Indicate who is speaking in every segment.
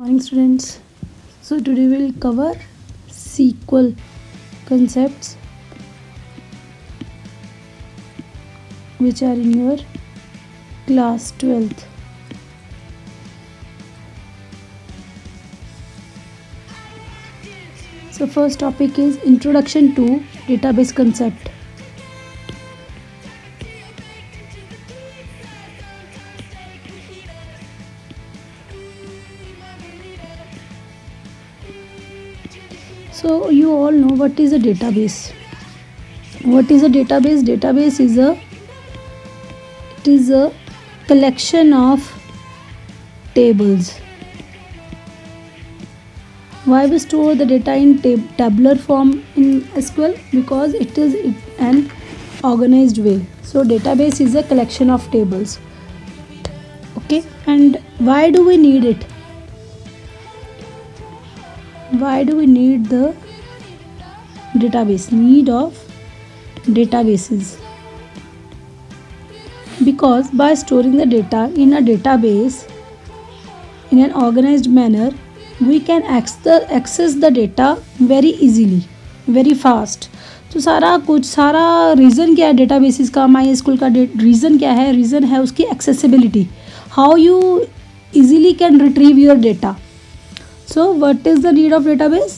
Speaker 1: Morning students. So today we'll cover SQL concepts which are in your class 12th. So first topic is introduction to database concept. So you all know what is a database. What is a database? Database is a collection of tables. Why we store the data in tabular form in SQL? Because it is an organized way. So database is a collection of tables. Okay, and why do we need it? Why do we need the database? Need of databases. Because by storing the data in a database in an organized manner, we can access the data very easily, very fast. तो सारा reason क्या है databases का, my school का reason क्या है? Reason है उसकी accessibility, how you easily can retrieve your data. So what is the need of database?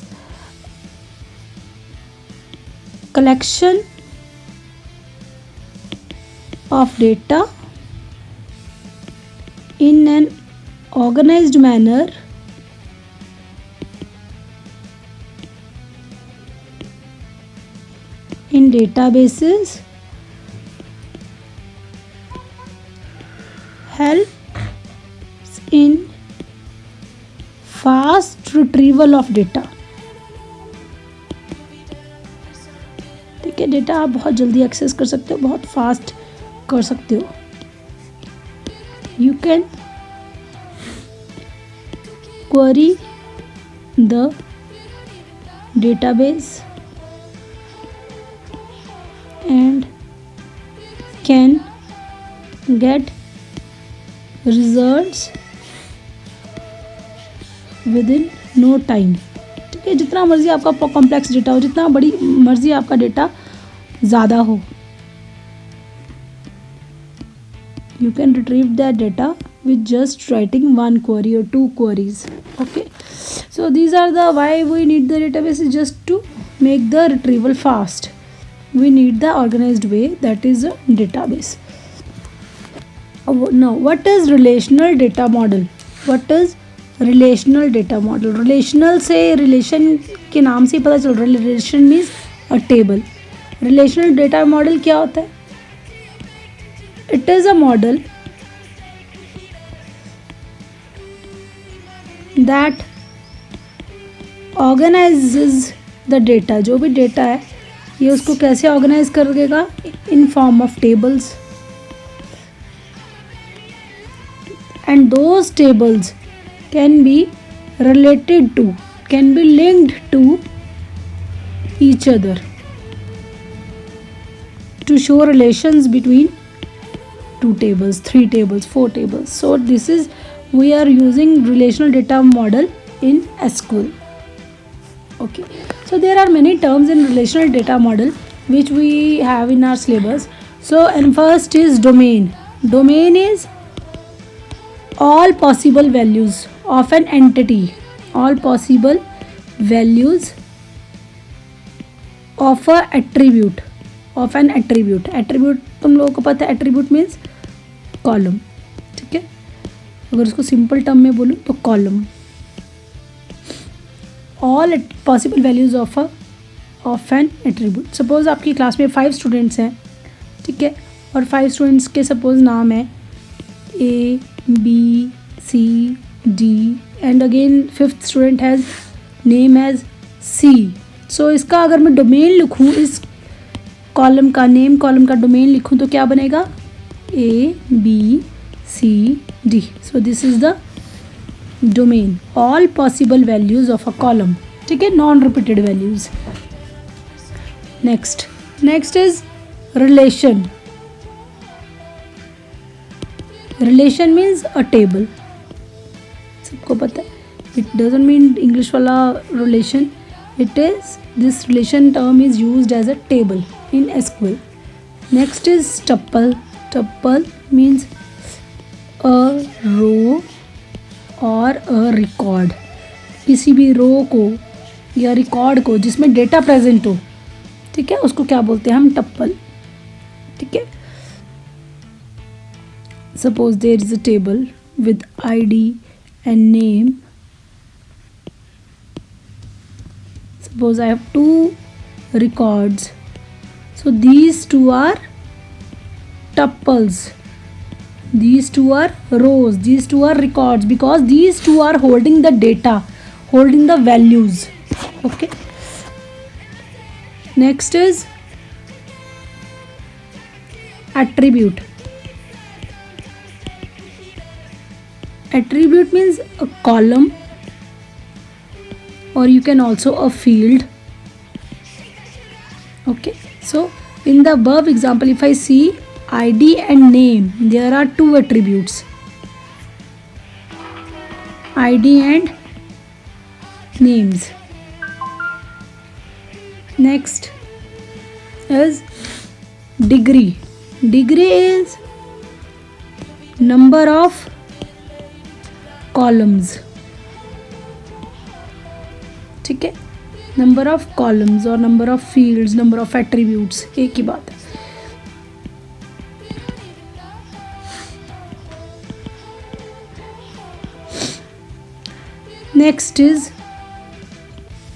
Speaker 1: Collection of data in an organized manner in databases helps in fast retrieval of data. ठीक है, data आप बहुत जल्दी access कर सकते हो, बहुत fast कर सकते हो. You can query the database and can get results within no time. ठीक है, जितना मर्जी आपका कॉम्प्लेक्स डेटा हो, जितना बड़ी मर्जी आपका डेटा ज़्यादा हो, you can retrieve that data with just writing one query और two queries. Okay, so these are the why we need the database is just to make the retrieval fast. We need the organized way, that is a database. Now what is relational data model? What is relational data model? Relational से, relation के नाम से ही पता चल रहा है, relation means a table. Relational data model क्या होता है? It is a model that organises the data. जो भी डेटा है ये उसको कैसे ऑर्गेनाइज कर देगा? In form of tables, and those tables can be related to, can be linked to each other to show relations between two tables, three tables, four tables. So this is, we are using relational data model in SQL. Okay, so there are many terms in relational data model which we have in our syllabus. So and first is domain. Domain is all possible values of an entity, all possible values of a attribute, of an attribute. Attribute तुम लोगों को पता है, attribute means column. ठीक है, अगर उसको simple term में बोलूँ तो column. all possible values of an attribute. Suppose आपकी क्लास में 5 स्टूडेंट्स हैं, ठीक है, और 5 स्टूडेंट्स के सपोज नाम है A, B, C, D, and again 5th student has name as C. So इसका अगर मैं डोमेन लिखूँ, इस कॉलम का, नेम कॉलम का डोमेन लिखूँ तो क्या बनेगा? A, B, C, D. So this is the domain, all possible values of a column. ठीक है, non repeated values. Next is relation. Relation means a table, सबको पता है. It doesn't mean English wala relation. It is, this relation term is used as a table in SQL. Next is tuple. Tuple means a row और a record. किसी भी रो को या record को जिसमें डेटा प्रेजेंट हो, ठीक है, उसको क्या बोलते हैं हम? टप्पल. ठीक है. Suppose there is a table with ID and name. Suppose I have two records, so these two are tuples, these two are rows, these two are records, because these two are holding the data, holding the values. Okay, next is attribute. Attribute means a column, or you can also a field. Okay, so in the above example, if I see ID and name, there are two attributes, ID and names. Next is degree. Degree is number of columns. ठीक है, number of columns और number of fields, number of attributes, एक ही बात है. Next is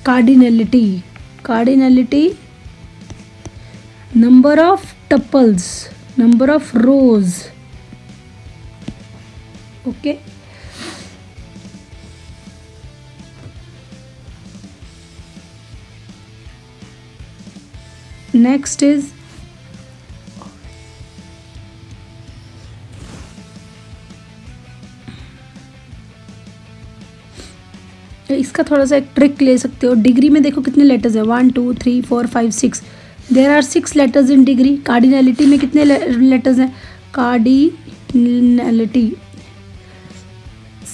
Speaker 1: cardinality. Cardinality, number of tuples, number of rose. Okay, next is इसका थोड़ा सा एक ट्रिक ले सकते हो. डिग्री में देखो कितने लेटर्स है, 1 2 3 4 5 6. There are 6 letters in degree. Cardinality में कितने लेटर्स हैं? कार्डिनलिटी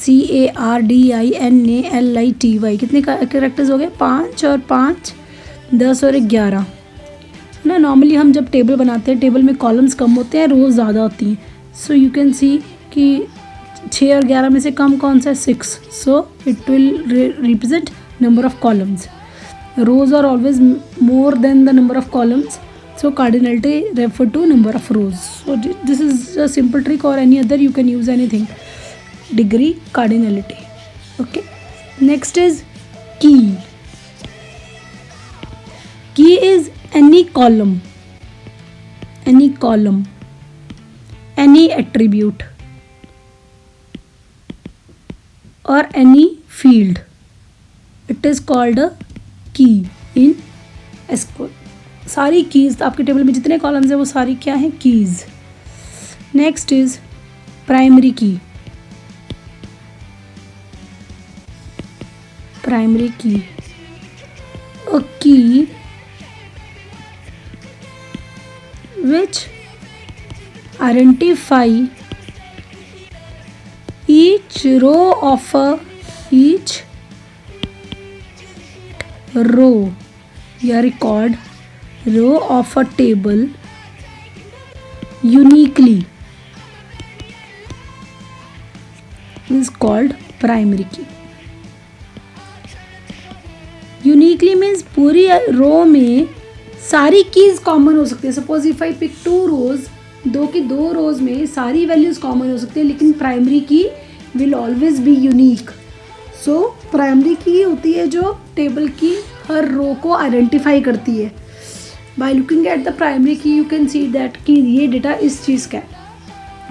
Speaker 1: CARDINALITY कितने कैरेक्टर्स हो गए? 5 और 5 10 और 11 ना. नॉर्मली हम जब टेबल बनाते हैं, टेबल में कॉलम्स कम होते हैं, रोज़ ज़्यादा होती हैं. सो यू कैन सी कि 6 और 11 में से कम कौन सा है? 6. So it will represent number of columns. Rows are always more than the number of columns. So cardinality refer to number of rows. So this is a simple trick, और any other you can use anything. Degree, cardinality. Okay, next is key. Key is any column, any attribute or any field. It is called a key in SQL. सारी keys आपके table में जितने columns हैं वो सारी क्या हैं? Keys. Next is primary की. प्राइमरी की, a key which identify each row of each row या record row of a table uniquely is called primary key. Uniquely means पूरी रो में सारी कीज कॉमन हो सकती है. सपोज इफ आई पिक 2 रोज, 2 की 2 रोज में सारी वैल्यूज कॉमन हो सकती है, लेकिन प्राइमरी की will always be unique. So primary की होती है जो टेबल की हर रो को आइडेंटिफाई करती है. By looking at the primary key you can see that कि ये डेटा इस चीज़ का है.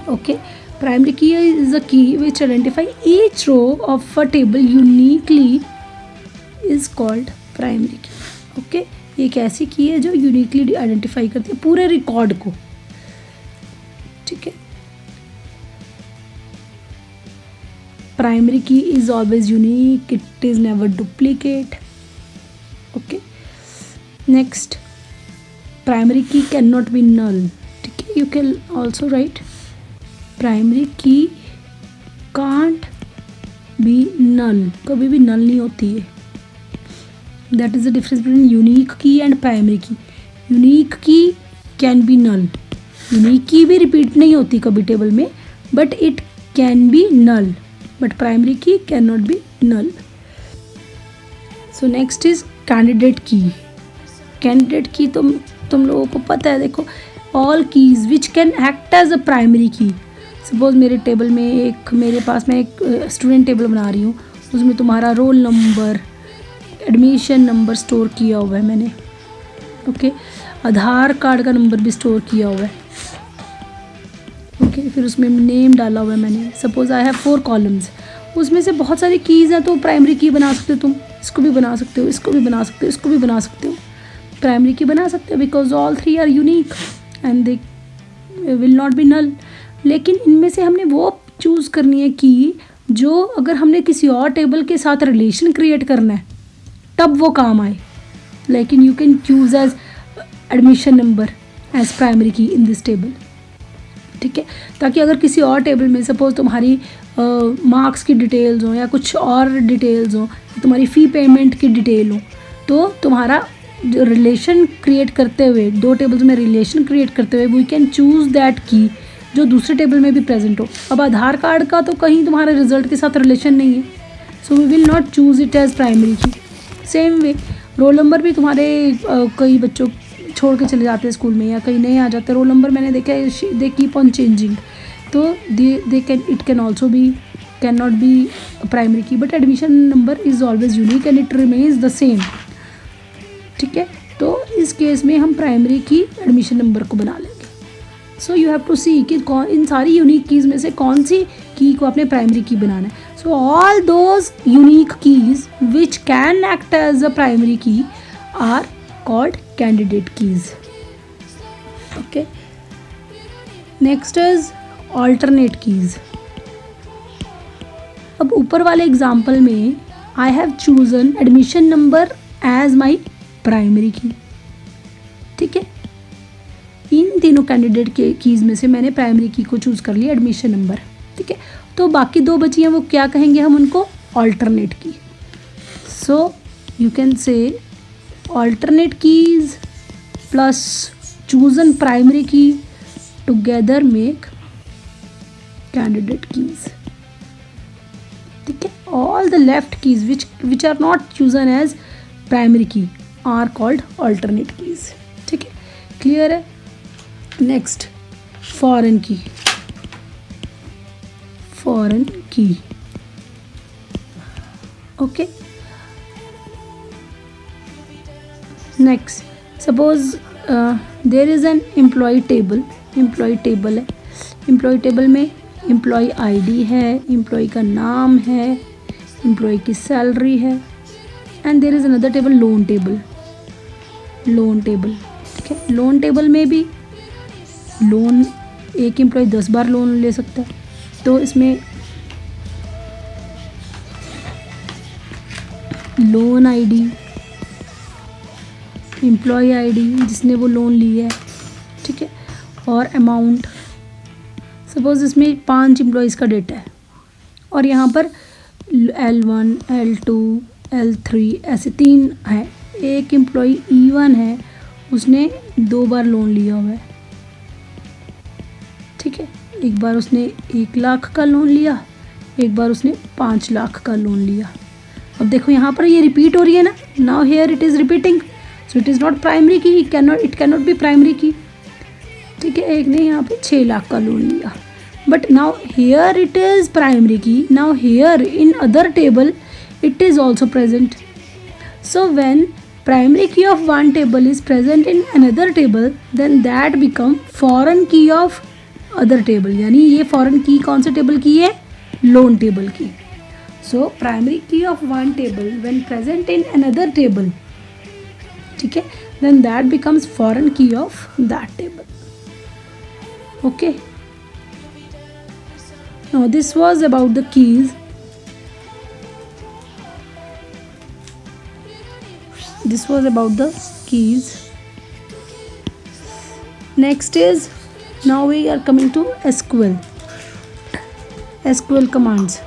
Speaker 1: Okay, primary key is a key which identify each row of a table uniquely is called primary key. Okay, एक ऐसी की है जो यूनिकली आइडेंटिफाई करती है पूरे रिकॉर्ड को. ठीक है, primary key is always unique, it is never duplicate. Okay, next, primary key can not be null. ठीक है, you can also write primary key can't be null, कभी भी नल नहीं होती है। That is the difference between unique key and primary key. Unique key can be null, unique key भी repeat नहीं होती कभी टेबल में, but it can be null, but primary key can not be null. So next is candidate key. Candidate key तुम लोगों को पता है, देखो all keys which can act as a primary key. Suppose मेरे टेबल में मेरे पास मैं एक स्टूडेंट टेबल बना रही हूँ, उसमें तुम्हारा roll number, admission number store किया हुआ है मैंने, ओके, आधार कार्ड का नंबर भी स्टोर किया हुआ है, ओके, फिर उसमें नेम डाला हुआ है मैंने। सपोज आई हैव 4 कॉलम्स, उसमें से बहुत सारी कीज़ हैं, तो प्राइमरी की बना सकते हो तुम, इसको भी बना सकते हो, इसको भी बना सकते हो, इसको भी बना सकते हो, प्राइमरी की बना सकते हो, because all 3 are unique and they will not be null. लेकिन इनमें से हमने वो चूज़ करनी है की जो अगर हमने किसी और टेबल के साथ रिलेशन क्रिएट करना है तब वो काम आए। लेकिन you can choose as admission number as primary key in this table, ठीक है, ताकि अगर किसी और टेबल में सपोज तुम्हारी मार्क्स की डिटेल्स हो या कुछ और डिटेल्स हो, तुम्हारी फ़ी पेमेंट की डिटेल हो, तो तुम्हारा रिलेशन क्रिएट करते हुए, 2 टेबल्स में रिलेशन क्रिएट करते हुए वी कैन चूज़ दैट की जो दूसरे टेबल में भी प्रेजेंट हो। अब आधार कार्ड का तो कहीं तुम्हारे रिजल्ट के साथ रिलेशन नहीं है, so we will not choose it as primary key. Same way roll number भी तुम्हारे कई बच्चों छोड़ के चले जाते हैं स्कूल में या कहीं नहीं आ जाते रोल नंबर, मैंने देखा है दे कीप ऑन चेंजिंग, तो they can it can also be can not be primary key, but admission number is always unique and it remains the same, ठीक है। तो इस केस में हम प्राइमरी की एडमिशन नंबर को बना लेंगे। सो यू हैव टू सी कि कौन इन सारी यूनिक कीज़ में से कौन सी की को आपने प्राइमरी की बनाना है। So all those unique keys which can act as a primary key are called candidate keys, okay. Next is alternate keys. अब ऊपर वाले एग्जाम्पल में I have chosen admission number as my primary key, ठीक है। इन तीनों candidate के keys में से मैंने प्राइमरी की को चूज़ कर लिया, एडमिशन नंबर, ठीक है। तो बाकी 2 बची हैं, वो क्या कहेंगे हम उनको, ऑल्टरनेट की। So you can say alternate keys plus chosen primary key together make candidate keys, ठीक है। all the left keys which are not chosen as primary key are called alternate keys, ठीक है, clear है। next foreign key, foreign key, okay। Next suppose there is an employee table, employee table है, employee table में employee ID है, employee का नाम है, employee की सैलरी है, and there is another table loan table, loan table, ठीक है। लोन टेबल में भी लोन एक एम्प्लॉय 10 बार लोन ले सकता है, तो इसमें लोन आईडी, एम्प्लॉय आईडी जिसने वो लोन लिया है, ठीक है, और अमाउंट। सपोज इसमें 5 एम्प्लॉयज़ का डेटा है और यहाँ पर L1, L2, L3 ऐसे 3 हैं। एक एम्प्लॉय E1 है, उसने 2 बार लोन लिया हुआ है, ठीक है। एक बार उसने 1 लाख का लोन लिया, एक बार उसने 5 लाख का लोन लिया। अब देखो यहाँ पर ये रिपीट हो रही है ना, now here it is repeating, so it is not primary key, it can not be primary key, ठीक है। एक ने यहाँ पे 6 लाख का लोन लिया, but now here it is primary key, now here in other table it is also present. So when primary key of one table is present in another table, then that become foreign key of other table. यानी ये foreign key कौन से table की है, loan table की. So primary key of one table when present in another table, ठीक है, then that becomes foreign key of that table. Okay. Now this was about the keys. This was about the keys. Next is, now we are coming to SQL. SQL commands.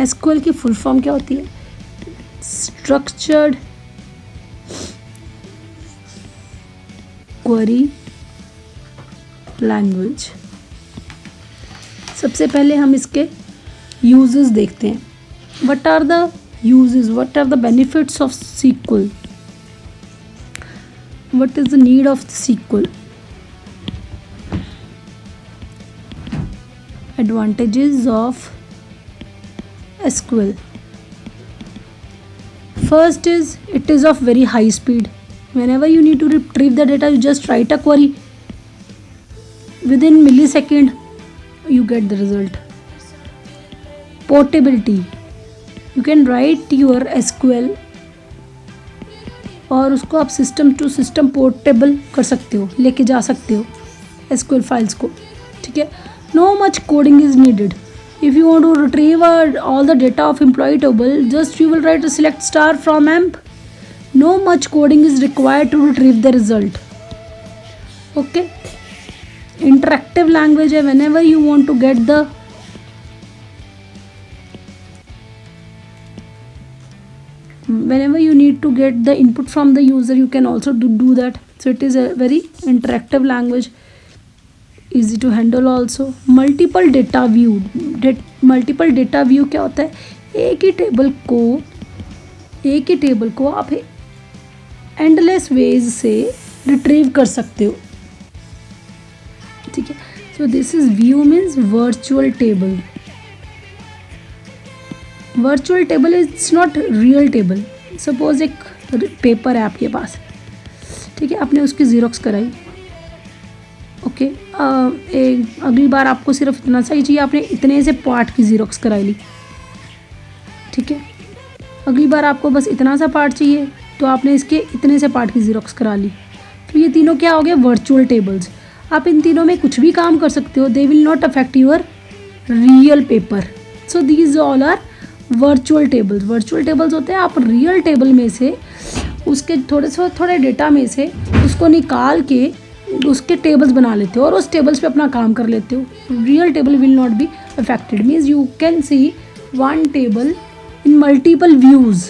Speaker 1: SQL की full form क्या होती है? Structured query language. सबसे पहले हम इसके uses देखते हैं। What are the uses, what are the benefits of SQL, what is the need of SQL, advantages of SQL. First is it is of very high speed. Whenever you need to retrieve the data, you just write a query. Within millisecond, you get the result. Portability. You can write your SQL और उसको आप system to system portable कर सकते हो, लेके जा सकते हो SQL फाइल्स को, ठीक है. No much coding is needed. If you want to retrieve all the data of employee table, just you will write a select star from AMP. No much coding is required to retrieve the result. Okay. Interactive language है. Whenever you want to get the whenever you need to get the input from the user, you can also do that. So it is a very interactive language. Easy to handle also. Multiple data view. Multiple data view क्या होता है? एक ही table को आप endless veg से retrieve कर सकते हो, ठीक है. सो this is view means virtual table. Virtual table is not real table. Suppose एक पेपर है आपके पास, ठीक है, आपने उसकी जीरोक्स कराई, ओके. अगली बार आपको सिर्फ इतना सा ही चाहिए, आपने इतने से पार्ट की जीरोक्स कराई ली, ठीक है. अगली बार आपको बस इतना सा पार्ट चाहिए, तो आपने इसके इतने से पार्ट की जीरोक्स करा ली. तो ये तीनों क्या हो गए? Virtual tables. आप इन तीनों में कुछ भी काम कर सकते हो. They will not affect your real paper. So these all are virtual tables. Virtual tables होते हैं आप रियल टेबल में से उसके थोड़े डेटा में से उसको निकाल के उसके टेबल्स बना लेते हो और उस टेबल्स पे अपना काम कर लेते हो. Real table will not be affected. Means you can C one table in multiple views,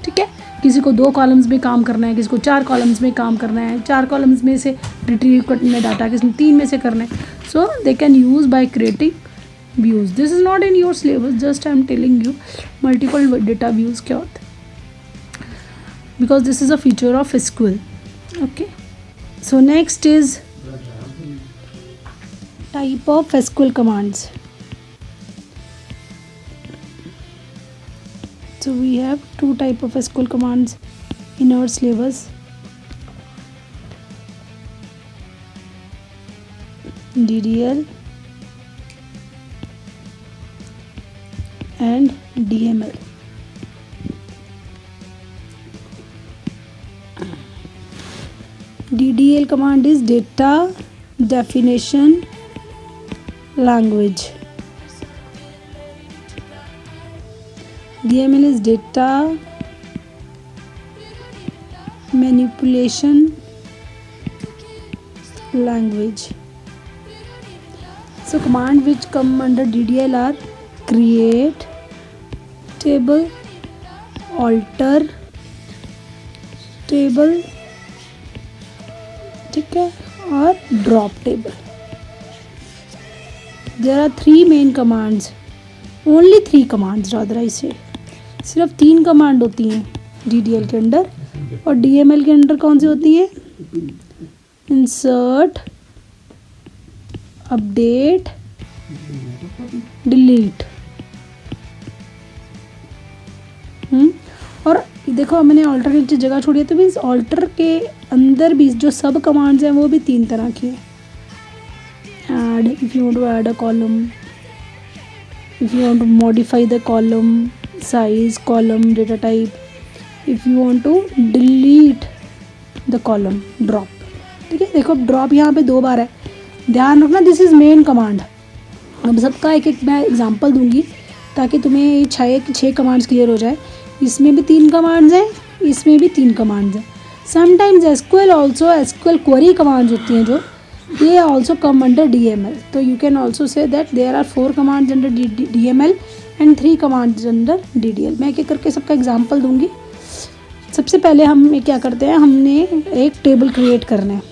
Speaker 1: ठीक है. किसी को 2 कॉलम्स में काम करना है, किसी को 4 कॉलम्स में काम करना है, 4 कॉलम्स में से रिट्रीव करना है डाटा, किसी को 3 में से करना है. So they can use by creating views. This is not in your syllabus, just I am telling you multiple data views क्या होता है, because this is a feature of SQL. Okay. So next is type of SQL commands. So we have 2 type of SQL commands in our syllabus. DDL and DML. DDL command is data definition language. DML is data manipulation language. So command which come under DDL are create table, alter table, ठीक है, और drop table. There are 3 main commands. Only 3 commands rather I say. सिर्फ 3 command होती हैं DDL के अंदर. और DML के अंदर कौन सी होती है? Insert, update, delete. और देखो मैंने ऑल्टर की जगह छोड़ी है, तो मीन्स ऑल्टर के अंदर भी जो सब कमांड्स हैं वो भी 3 तरह की हैं. Add, if you want to add a column, if you want to modify the column size, column data type, if you want to delete the column, drop. ठीक है, देखो ड्रॉप यहाँ पे 2 बार है, ध्यान रखना. This is main command. अब सबका एक एक मैं एग्जांपल दूंगी ताकि तुम्हें 6 कमांड्स क्लियर हो जाए. इसमें भी 3 कमांड्स हैं, इसमें भी 3 कमांड्स हैं. Sometimes SQL also, SQL query commands होती हैं जो they also come under DML. तो you can also say that there are 4 commands under DML and 3 commands under DDL। मैं एक एक करके सबका एग्जांपल दूंगी। सबसे पहले हम क्या करते हैं, हमने एक टेबल क्रिएट करना है।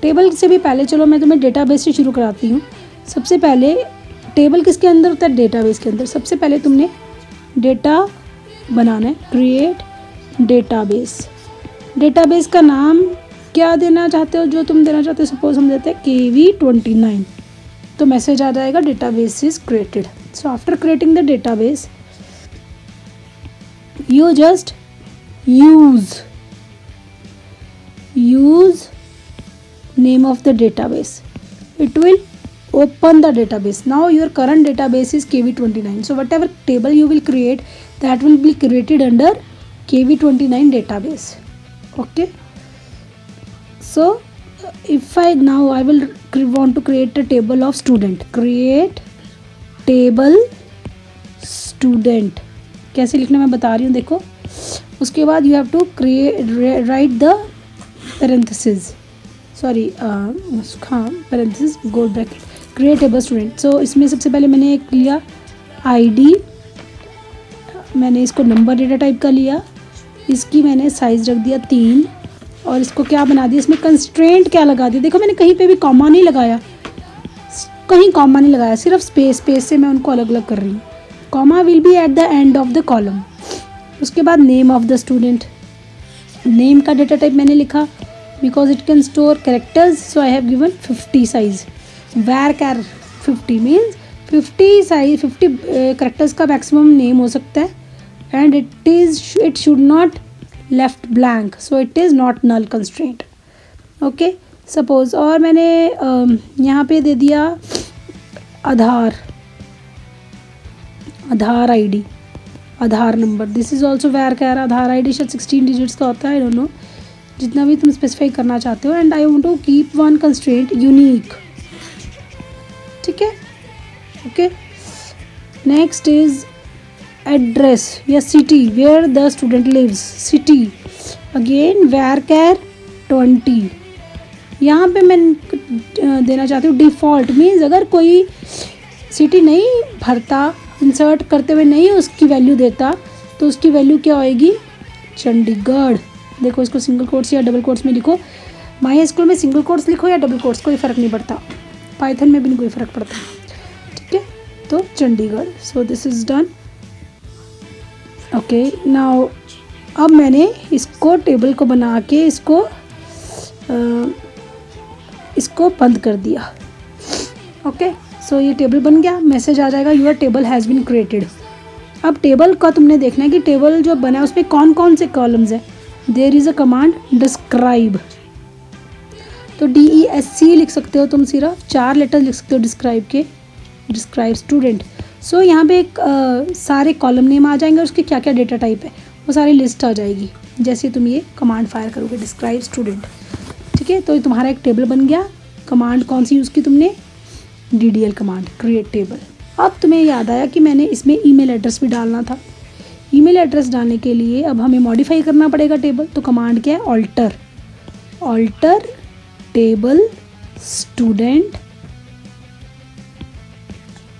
Speaker 1: टेबल से भी पहले चलो मैं तुम्हें डेटाबेस से शुरू कराती हूँ। सबसे पहले टेबल किसके अंदर होता है, डेटाबेस के अंदर। सबसे पहले तुमने डेटा बनाना है, क्रिएट डेटाबेस। डेटाबेस का नाम क्या देना चाहते हो, जो तुम देना चाहते हो। सपोज हम देते हैं KV29, तो मैसेज आ जाएगा database is created. So after creating the database you just use name of the database. It will open the database. Now your current database is KV29, so whatever table you will create, that will be created under KV29 database. Okay, so if I will want to create a table of student, create table student। कैसे लिखना मैं बता रही हूँ, देखो। उसके बाद you have to write the parenthesis, sorry parenthesis गोल bracket, create table student. So इसमें सबसे पहले मैंने एक लिया ID, मैंने इसको नंबर डेटा टाइप का लिया, इसकी मैंने साइज़ रख दिया 3, और इसको क्या बना दिया, इसमें कंस्ट्रेंट क्या लगा दिया। देखो मैंने कहीं पे भी कॉमा नहीं लगाया, कहीं कॉमा नहीं लगाया, सिर्फ स्पेस से मैं उनको अलग अलग कर रही हूँ। Comma will be at the end of the column. उसके बाद name of the student, name का डेटा टाइप मैंने लिखा because it can store characters, so I have given 50 size. var 50 means 50 size, 50 characters का मैक्सिमम नेम हो सकता है, and it should not left blank, so it is not null constraint. Okay, suppose. और मैंने यहाँ पे दे दिया आधार ID, Aadhaar number. This is also var Aadhaar ID शायद 16 डिजिट्स का होता है, आई डोंट नो, जितना भी तुम स्पेसिफाई करना चाहते हो। And I want to keep one constraint unique, ठीक है। ओके, नेक्स्ट इज एड्रेस या city, where the student lives, city again var 20। यहाँ पे मैं देना चाहती हूँ डिफ़ॉल्ट, मीन्स अगर कोई सिटी नहीं भरता, इंसर्ट करते हुए नहीं उसकी वैल्यू देता, तो उसकी वैल्यू क्या होएगी, चंडीगढ़। देखो इसको सिंगल कोट्स या डबल कोट्स में लिखो। माई स्कूल में सिंगल कोट्स लिखो या डबल कोट्स, कोई फ़र्क नहीं पड़ता। पाइथन में भी नहीं कोई फ़र्क पड़ता, ठीक है। तो चंडीगढ़। सो this is done. Okay, now अब मैंने इसको टेबल को बना के इसको बंद कर दिया। ओके, सो ये टेबल बन गया, मैसेज आ जाएगा your table has been created. अब टेबल का तुमने देखना है कि टेबल जो बना है उसमें कौन कौन से कॉलम्स हैं। There is a command describe, तो DESC लिख सकते हो तुम, सिर्फ 4 लेटर लिख सकते हो डिस्क्राइब के, डिस्क्राइब स्टूडेंट। सो यहाँ पे सारे कॉलम नेम आ जाएंगे, उसके क्या क्या डेटा टाइप है वो सारी लिस्ट आ जाएगी जैसे तुम ये कमांड फायर करोगे, डिस्क्राइब स्टूडेंट, ठीक है। तो तुम्हारा एक टेबल बन गया। कमांड कौन सी यूज़ की तुमने, DDL कमांड, क्रिएट टेबल। अब तुम्हें याद आया कि मैंने इसमें ईमेल एड्रेस भी डालना था। ईमेल एड्रेस डालने के लिए अब हमें मॉडिफाई करना पड़ेगा टेबल, तो कमांड क्या है, ऑल्टर टेबल स्टूडेंट।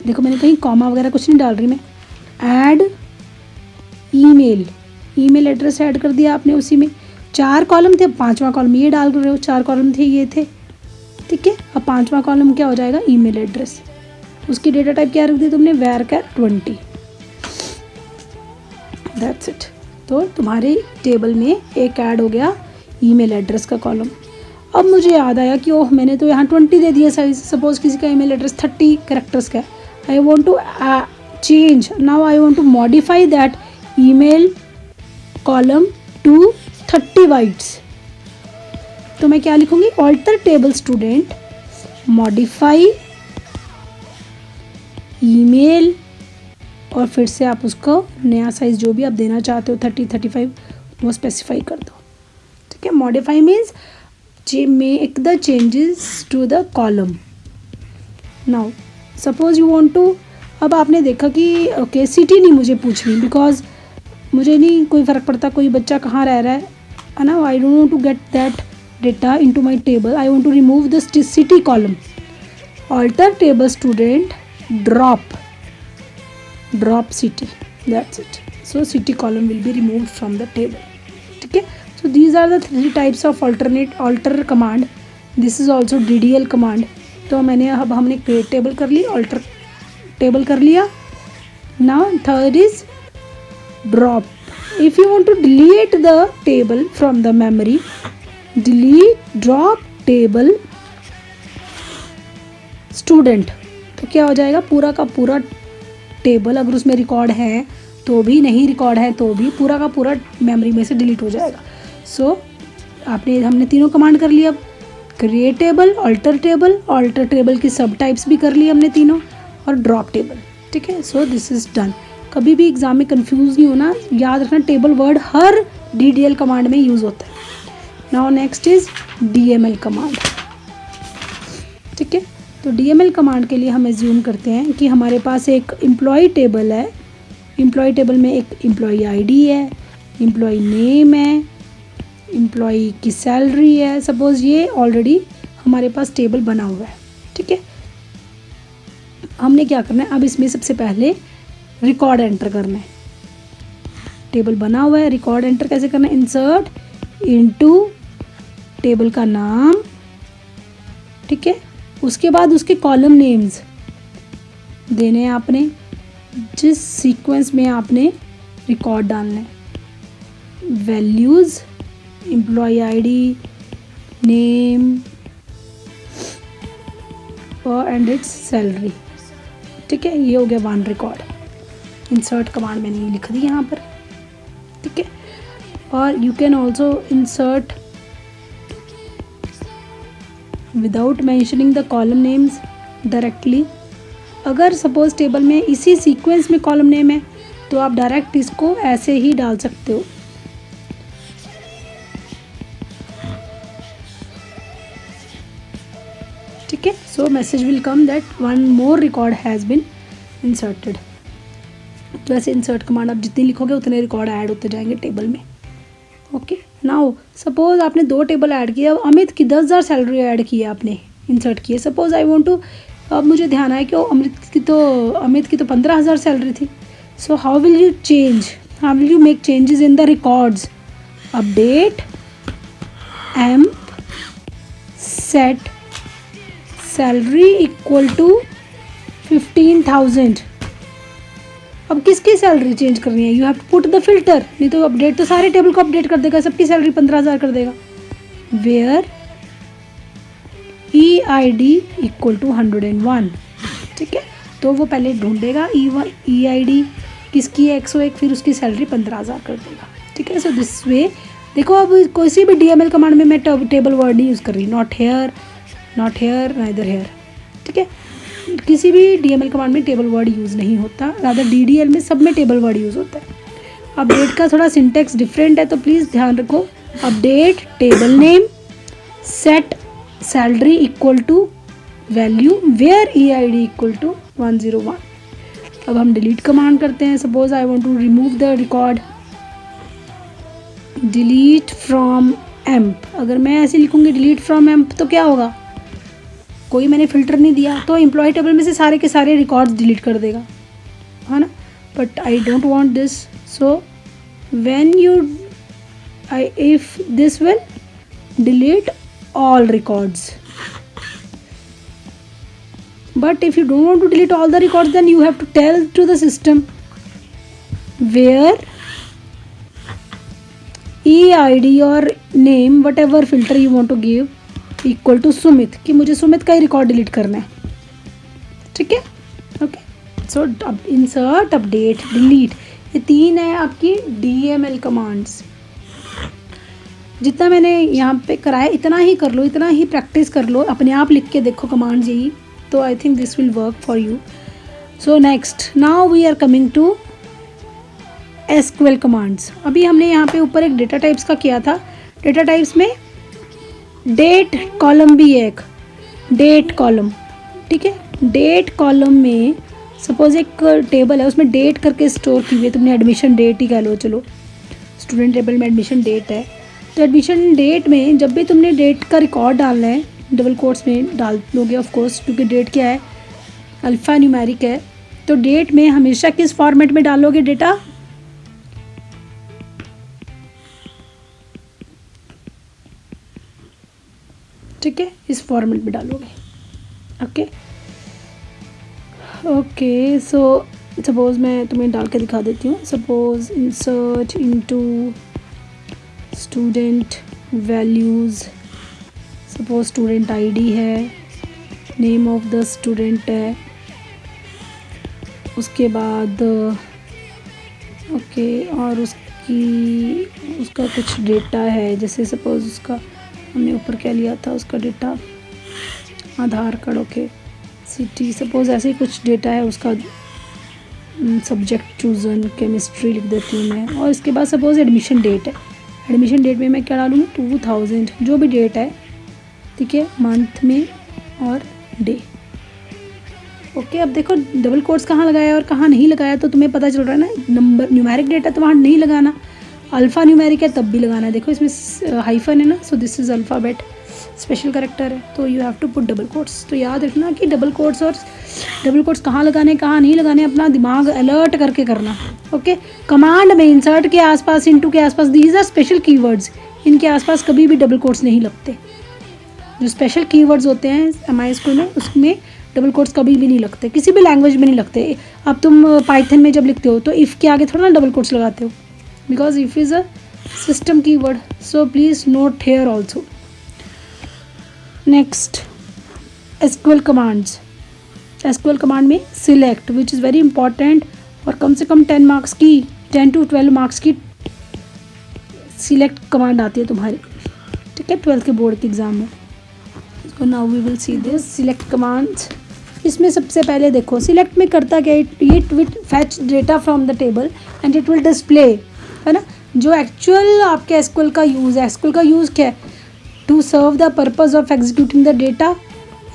Speaker 1: देखो मैंने कहीं कॉमा वगैरह कुछ नहीं डाल रही मैं, ऐड ईमेल एड्रेस ऐड कर दिया आपने। उसी में 4 कॉलम थे, 5वां कॉलम ये डाल रहे हो, 4 कॉलम थे ये थे, ठीक है। अब 5वां कॉलम क्या हो जाएगा, ईमेल एड्रेस। उसकी डेटा टाइप क्या रख दी तुमने, var 20। That's it. तो तुम्हारे टेबल में एक ऐड हो गया ईमेल एड्रेस का कॉलम। अब मुझे याद आया कि ओह मैंने तो यहाँ 20 दे दिया साइज। सपोज किसी का ईमेल एड्रेस 30 कैरेक्टर्स का है, I want to change, now I want to modify that email column to 30 bytes. तो मैं क्या लिखूँगी, alter table student modify email, और फिर से आप उसको नया साइज़ जो भी आप देना चाहते हो 30, 35 वो स्पेसिफाई कर दो, ठीक है। Modify means make the changes to the column. Now suppose you want to, अब आपने देखा कि ओके सिटी नहीं मुझे पूछनी, बिकॉज मुझे नहीं कोई फ़र्क पड़ता कोई बच्चा कहाँ रह रहा है ना, I don't want to get that data into my table, I want to remove the city column. Alter table student drop drop city, that's it. So city column will be removed from the table. ठीक है. So these are the 3 types of alter command. This is also DDL command. तो हमने create table कर ली, alter table कर लिया. Now third is drop. If you want to delete the table from the memory, delete drop table student. तो क्या हो जाएगा, पूरा का पूरा टेबल अगर उसमें रिकॉर्ड है तो भी, नहीं रिकॉर्ड है तो भी, पूरा का पूरा मेमोरी में से डिलीट हो जाएगा. सो हमने तीनों कमांड कर लिया. क्रिएट टेबल, ऑल्टर टेबल की सब टाइप्स भी कर ली हमने तीनों, और ड्रॉप टेबल. ठीक है. सो दिस इज डन. कभी भी एग्जाम में कंफ्यूज नहीं होना, याद रखना टेबल वर्ड हर DDL कमांड में यूज़ होता है. Now next is DML command. ठीक है. तो DML कमांड के लिए हम एज्यूम करते हैं कि हमारे पास एक एम्प्लॉय टेबल है. एम्प्लॉय टेबल में एक एम्प्लॉय ID है, एम्प्लॉय नेम है, एम्प्लॉय की सैलरी है. सपोज़ ये ऑलरेडी हमारे पास टेबल बना हुआ है. ठीक है. हमने क्या करना है, अब इसमें सबसे पहले रिकॉर्ड एंटर करना है. टेबल बना हुआ है, रिकॉर्ड एंटर कैसे करना है, इंसर्ट इनटू टेबल का नाम. ठीक है. उसके बाद उसके कॉलम नेम्स देने हैं आपने, जिस सीक्वेंस में आपने रिकॉर्ड डालना है. वैल्यूज़, एम्प्लॉय ID, नेम और एंड इट्स सैलरी. ठीक है. ये हो गया 1 रिकॉर्ड. इंसर्ट कमांड मैंने ये लिख दी यहाँ पर. ठीक है. और you can also insert without mentioning the column names directly. अगर सपोज टेबल में इसी सीक्वेंस में कॉलम नेम है तो आप डायरेक्ट इसको ऐसे ही डाल सकते हो. ठीक है. So message will come that 1 more record has been inserted. तो ऐसे इंसर्ट कमांड आप जितनी लिखोगे उतने रिकॉर्ड ऐड होते जाएंगे टेबल में. ओके. नाउ सपोज आपने 2 टेबल ऐड किया. अमित की 10,000 सैलरी ऐड की है आपने, इंसर्ट किए. सपोज आई वांट टू, अब मुझे ध्यान आया कि अमित की तो 15,000 सैलरी थी. So how will you make changes in the records. Update emp set salary equal to 15,000. अब किसकी सैलरी चेंज करनी है, you have to put the filter. नहीं तो अपडेट तो सारे टेबल को अपडेट कर देगा, सबकी सैलरी 15,000 कर देगा. Where EID equal to 101. ठीक है. तो वो पहले ढूंढेगा EID किसकी है 101, फिर उसकी सैलरी 15,000 कर देगा. ठीक है. सो दिस वे देखो, अब कोई भी DML कमांड में मैं टेबल वर्ड नहीं यूज़ कर रही. Not here, neither here. ठीक है. किसी भी DML कमांड में टेबल वर्ड यूज़ नहीं होता, रादर DDL में सब में टेबल वर्ड यूज़ होता है. अपडेट का थोड़ा सिंटेक्स डिफरेंट है, तो प्लीज़ ध्यान रखो. Update table name, set salary equal to value, where EID equal to 101. अब हम डिलीट कमांड करते हैं. Suppose I want to remove the record, delete from emp. अगर मैं ऐसे लिखूँगी डिलीट फ्रॉम एम्प तो क्या होगा, कोई मैंने फ़िल्टर नहीं दिया तो एम्प्लॉय टेबल में से सारे के सारे रिकॉर्ड्स डिलीट कर देगा, है ना. But I don't want this. So when you if this will delete all records. But if you don't want to delete all the records, then you have to tell to the system where EID or name, whatever filter you want to give, equal to Sumit, कि मुझे सुमित का ही record delete करना है. ठीक है. Okay. सो insert, update, delete, ये 3 है आपकी DML कमांड्स. जितना मैंने यहाँ पे कराया इतना ही कर लो, इतना ही प्रैक्टिस कर लो, अपने आप लिख के देखो कमांड्स यही. तो I think this will work for you. So next, now we are coming to SQL commands. अभी हमने यहाँ पे ऊपर एक डेटा टाइप्स का किया था. डेटा टाइप्स में डेट कॉलम भी है, एक डेट कॉलम. ठीक है. डेट कॉलम में सपोज एक टेबल है, उसमें डेट करके स्टोर की हुई है. तुमने एडमिशन डेट ही कह लो, चलो स्टूडेंट टेबल में एडमिशन डेट है. तो एडमिशन डेट में जब भी तुमने डेट का रिकॉर्ड डालना है, डबल कोट्स में डाल लोगे ऑफ कोर्स, क्योंकि डेट क्या है, अल्फ़ा न्यूमेरिक है. तो डेट में हमेशा किस फॉर्मेट में डालोगे डेटा? ठीक है, इस फॉर्मेट में डालोगे। ओके ओके, सो सपोज मैं तुम्हें डाल के दिखा देती हूँ। Suppose insert into student values, suppose student ID है, नेम ऑफ द स्टूडेंट है, उसके बाद ओके और उसका कुछ डेटा है, जैसे सपोज उसका हमने ऊपर क्या लिया था, उसका डेटा आधार कार्ड, ओके सिटी, सपोज ऐसे ही कुछ डेटा है उसका, सब्जेक्ट चूज़न केमिस्ट्री लिख देती हूँ मैं। और इसके बाद सपोज एडमिशन डेट है, एडमिशन डेट में मैं क्या डालूँगी 2000, जो भी डेट है, ठीक है, मंथ में और डे। ओके अब देखो डबल कोट्स कहाँ लगाया और कहाँ नहीं लगाया, तो तुम्हें पता चल रहा है ना। नंबर न्यूमेरिक डेटा तो वहाँ नहीं लगाना, अल्फ़ा न्यूमेरिक है तब भी लगाना है। देखो इसमें हाइफन है ना, so this is alphabet, special character है, तो you have to put double quotes. तो याद रखना कि डबल कोट्स कहाँ लगाने कहाँ नहीं लगाने, अपना दिमाग अलर्ट करके करना। ओके कमांड में इंसर्ट के आसपास, इनटू के आसपास, दीज आर स्पेशल कीवर्ड्स, इनके आसपास कभी भी डबल कोट्स नहीं लगते। जो स्पेशल कीवर्ड्स होते हैं MI में, उसमें डबल कोट्स कभी भी नहीं लगते, किसी भी लैंग्वेज में नहीं लगते। अब तुम पाइथन में जब लिखते हो तो इफ़ के आगे थोड़ा ना डबल कोट्स लगाते हो, because if is a system keyword, so please note here also. Next SQL commands. SQL command में select which is very important, और कम से कम 10 मार्क्स की, 10 to 12 मार्क्स की सिलेक्ट कमांड आती है तुम्हारी, ठीक है, 12th के बोर्ड के एग्ज़ाम में। So now we will see this select commands. इसमें सबसे पहले देखो सिलेक्ट में करता क्या, it will fetch data from the table and it will display, है ना। जो एक्चुअल आपके SQL का यूज़ है, SQL का यूज़ क्या है, to serve the purpose of executing the data,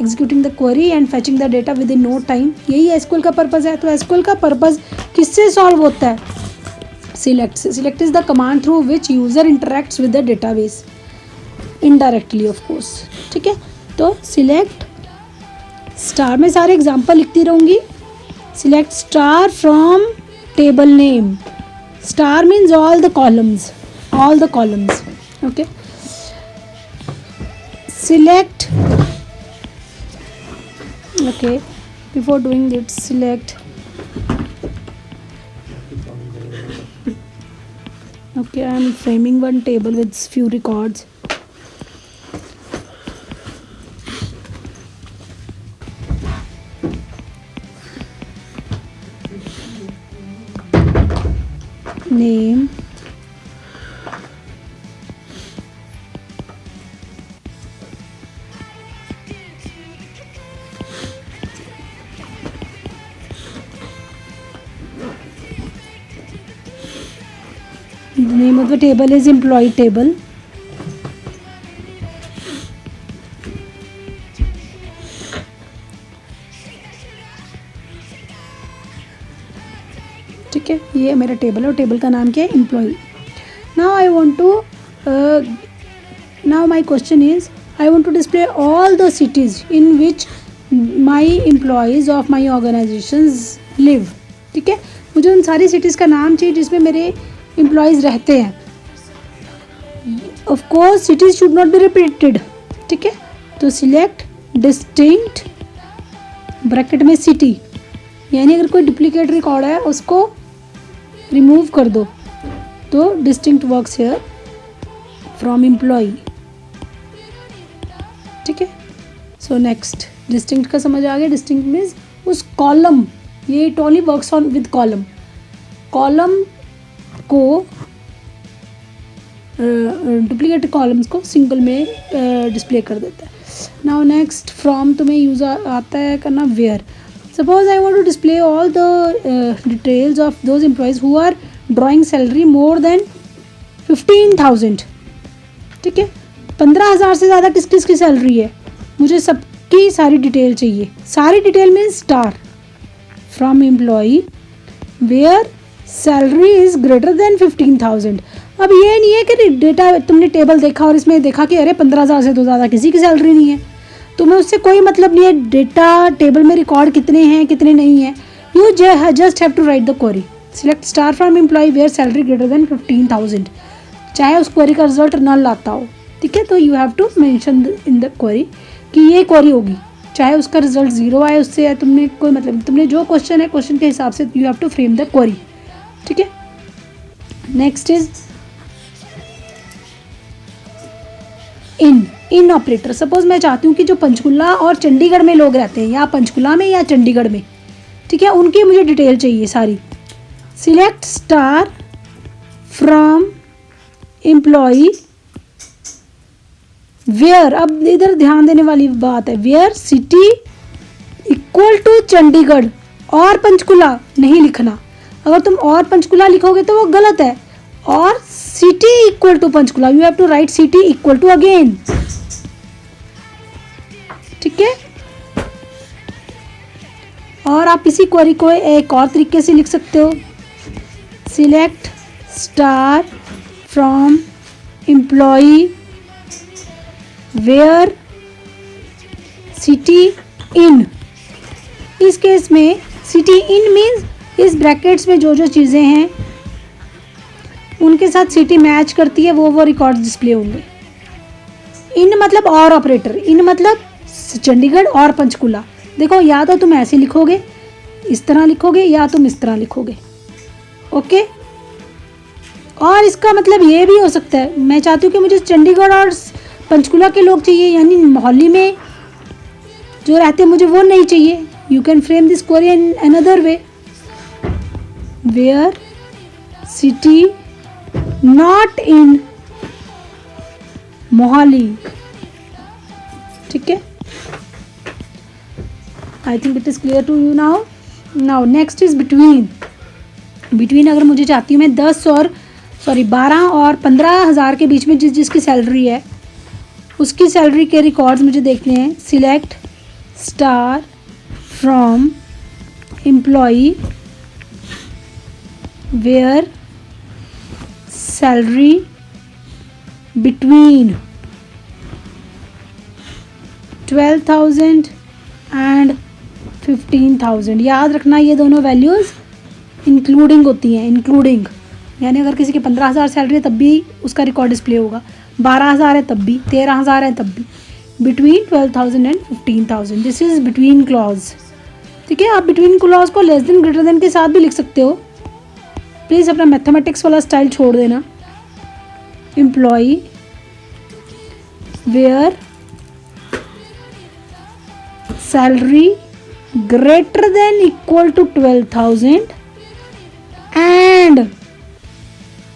Speaker 1: executing the query and fetching the data within no time, यही SQL का पर्पज़ है। तो SQL का पर्पज़ किससे सॉल्व होता है, सिलेक्ट से। Select is the command through which user interacts with the database indirectly of course, ठीक है। तो सिलेक्ट स्टार, में सारे एग्जांपल लिखती रहूँगी। Select star from table name, star means all the columns, okay. Select, okay, before doing it, select, okay, I am framing one table with few records. Name, the name of the table is employee table, ठीक है, ये मेरा table है और table का नाम क्या है, employee. Now I want to, now my question is, I want to display all the cities in which my employees of my organisations live, ठीक है। मुझे उन सारी सिटीज़ का नाम चाहिए जिसमें मेरे एम्प्लॉयज़ रहते हैं। Of course cities should not be repeated, ठीक है। तो सिलेक्ट डिस्टिंक्ट ब्रैकेट में सिटी, यानी अगर कोई डुप्लीकेट रिकॉर्ड है उसको रिमूव कर दो, तो distinct works here from employee, ठीक है। सो नेक्स्ट डिस्टिंक्ट का समझ आ गया। डिस्टिंक्ट मीन्स उस कॉलम, ये it only works on with column, column को डुप्लीकेट कॉलम्स को सिंगल में डिस्प्ले कर देता है। नाउ नेक्स्ट फ्रॉम तुम्हें यूज़ आता है करना where. Suppose I want to display all the details of those employees who are drawing salary more than 15,000, ठीक है। 15,000 से ज़्यादा किस किस की सैलरी है, मुझे सबकी सारी डिटेल चाहिए। सारी detail means star from employee where salary is greater than 15,000। अब ये नहीं है कि डेटा तुमने टेबल देखा और इसमें देखा कि अरे 15,000 से तो ज़्यादा किसी की सैलरी नहीं है, तुम्हें उससे कोई मतलब नहीं है डेटा टेबल में रिकॉर्ड कितने हैं कितने नहीं हैं। You just have to write the query. Select star from employee where salary greater than 15,000. चाहे उस क्वेरी का रिजल्ट नल आता हो, ठीक है, तो you have to mention in the query कि ये क्वेरी होगी, चाहे उसका रिजल्ट जीरो आए उससे या तुमने कोई मतलब तुमने जो क्वेश्चन है क्वेश्चन के हिसाब से you have to frame the query, ठीक है। Next is in operator. Suppose मैं चाहती हूँ कि जो पंचकुला और चंडीगढ़ में लोग रहते हैं, या पंचकुला में या चंडीगढ़ में, ठीक है, उनकी मुझे डिटेल चाहिए सारी। Select star from employee where, अब इधर ध्यान देने वाली बात है, where city equal to Chandigarh और पंचकुला नहीं लिखना। अगर तुम और पंचकुला लिखोगे तो वो गलत है, और city equal to Panchkula, you have to write city equal to again, ठीक है। और आप इसी क्वेरी को एक और तरीके से लिख सकते हो, select star from employee where city in. इस केस में सिटी इन मीन्स इस ब्रैकेट्स में जो जो चीज़ें हैं उनके साथ सिटी मैच करती है, वो रिकॉर्ड डिस्प्ले होंगे। इन मतलब और ऑपरेटर, इन मतलब चंडीगढ़ और पंचकुला। देखो, या तो तुम ऐसे लिखोगे, इस तरह लिखोगे, या तुम इस तरह लिखोगे, ओके। और इसका मतलब ये भी हो सकता है, मैं चाहती हूँ कि मुझे चंडीगढ़ और पंचकुला के लोग चाहिए, यानी मोहाली में जो रहते हैं मुझे वो नहीं चाहिए। You can frame this query in another way, where city not in Mohali, ठीक है। I think it is clear to you now. Now next is between अगर मुझे चाहती हूँ मैं 12 और 15,000 के बीच में जिसकी सैलरी है उसकी सैलरी के रिकॉर्ड्स मुझे देखने हैं। Select star from employee where salary between 12,000 and 15,000। याद रखना ये दोनों वैल्यूज़ इंक्लूडिंग होती हैं, इंक्लूडिंग यानी अगर किसी की 15,000 सैलरी है तब भी उसका रिकॉर्ड डिस्प्ले होगा, 12,000 है तब भी, 13,000 है तब भी। Between 12,000 and 15,000, this is between clause, ठीक है। आप बिटवीन क्लॉज को लेस देन ग्रेटर देन के साथ भी लिख सकते हो। प्लीज़ अपना मैथमेटिक्स वाला स्टाइल छोड़ देना। Employee where salary greater than equal to 12,000 and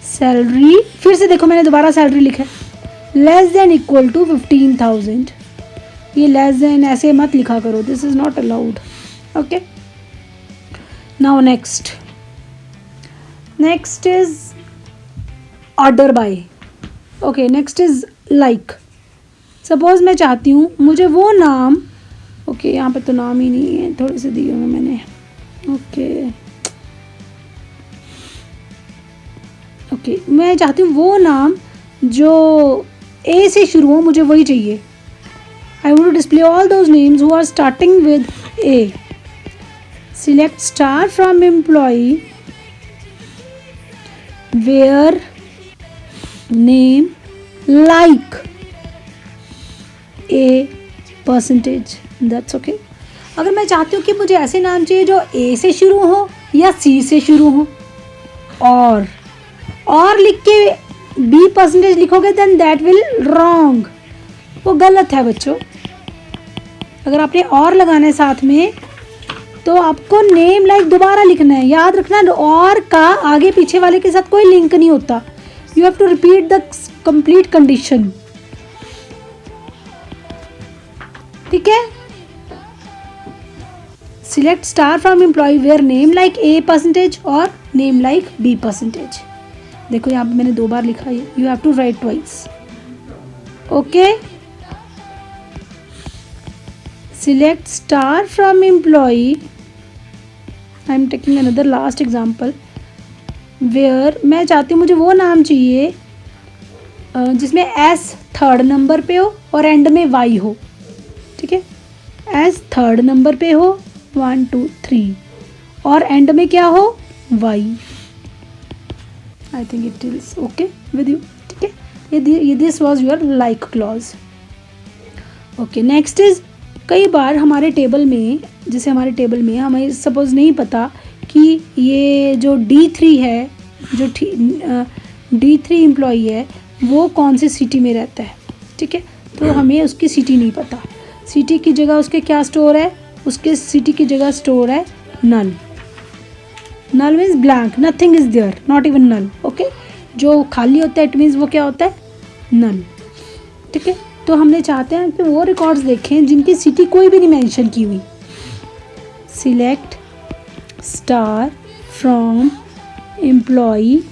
Speaker 1: salary, फिर से देखो मैंने दोबारा सैलरी लिखा है, लेस देन इक्वल टू 15,000। ये लेस देन ऐसे मत लिखा करो, this is not allowed, okay. Now next is order bye, okay. Next is like. Suppose मैं चाहती हूँ मुझे वो नाम, ओके, यहाँ पे तो नाम ही नहीं है, थोड़े से दिए हुए मैंने, ओके, मैं चाहती हूँ वो नाम जो ए से शुरू हो, मुझे वही चाहिए। I want to display all those names who are starting with A. Select star from employee where name like A percentage, that's okay. अगर मैं चाहती हूँ कि मुझे ऐसे नाम चाहिए जो ए से शुरू हो या सी से शुरू हो, और लिख के बी परसेंटेज लिखोगे देन दैट विल रॉन्ग, वो गलत है बच्चों। अगर आपने और लगाना है साथ में तो आपको नेम लाइक दोबारा लिखना है। याद रखना, और का आगे पीछे वाले के साथ कोई लिंक नहीं होता, you have to repeat the complete condition, ठीक है। Select star from employee where name like A percentage और नेम लाइक बी परसेंटेज। देखो यहाँ पे मैंने 2 बार लिखा है, you have to write twice, okay. Select star from employee, I am taking another last example, where मैं चाहती हूँ मुझे वो नाम चाहिए जिसमें एस 3rd नंबर पे हो और एंड में वाई हो, ठीक है। एस 3rd नंबर पे हो 1 2 3 और एंड में क्या हो, Y. I think it is okay with you, ठीक है। ये this was your like clause. Okay, next is, कई बार हमारे टेबल में, जैसे हमारे टेबल में हमें सपोज नहीं पता कि ये जो D3 है, जो D3 एम्प्लॉई है वो कौन सी सिटी में रहता है, ठीक है। तो हमें उसकी सिटी नहीं पता, सिटी की जगह उसके क्या स्टोर है, उसके सिटी की जगह स्टोर है null. Null means blank, nothing is there, not even null, okay. जो खाली होता है इट मीन्स वो क्या होता है, नल, ठीक है। तो हमने चाहते हैं कि वो रिकॉर्ड्स देखें जिनकी सिटी कोई भी नहीं मेंशन की हुई। Select star from employee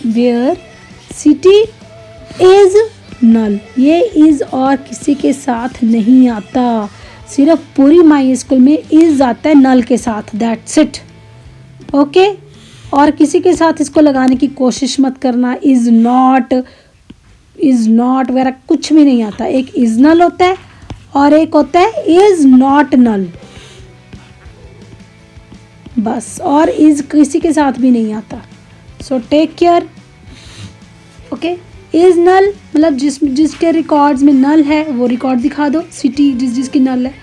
Speaker 1: where city is null. ये इज और किसी के साथ नहीं आता, सिर्फ पूरी माई स्कूल में इज आता है नल के साथ, दैट्स इट, ओके। और किसी के साथ इसको लगाने की कोशिश मत करना, इज नॉट वगैरह कुछ भी नहीं आता। एक इज नल होता है और एक होता है इज नॉट नल, बस। और इज किसी के साथ भी नहीं आता, so take care, okay. Is null मतलब जिसके रिकॉर्ड्स में नल है वो रिकॉर्ड दिखा दो, सिटी जिसकी नल है।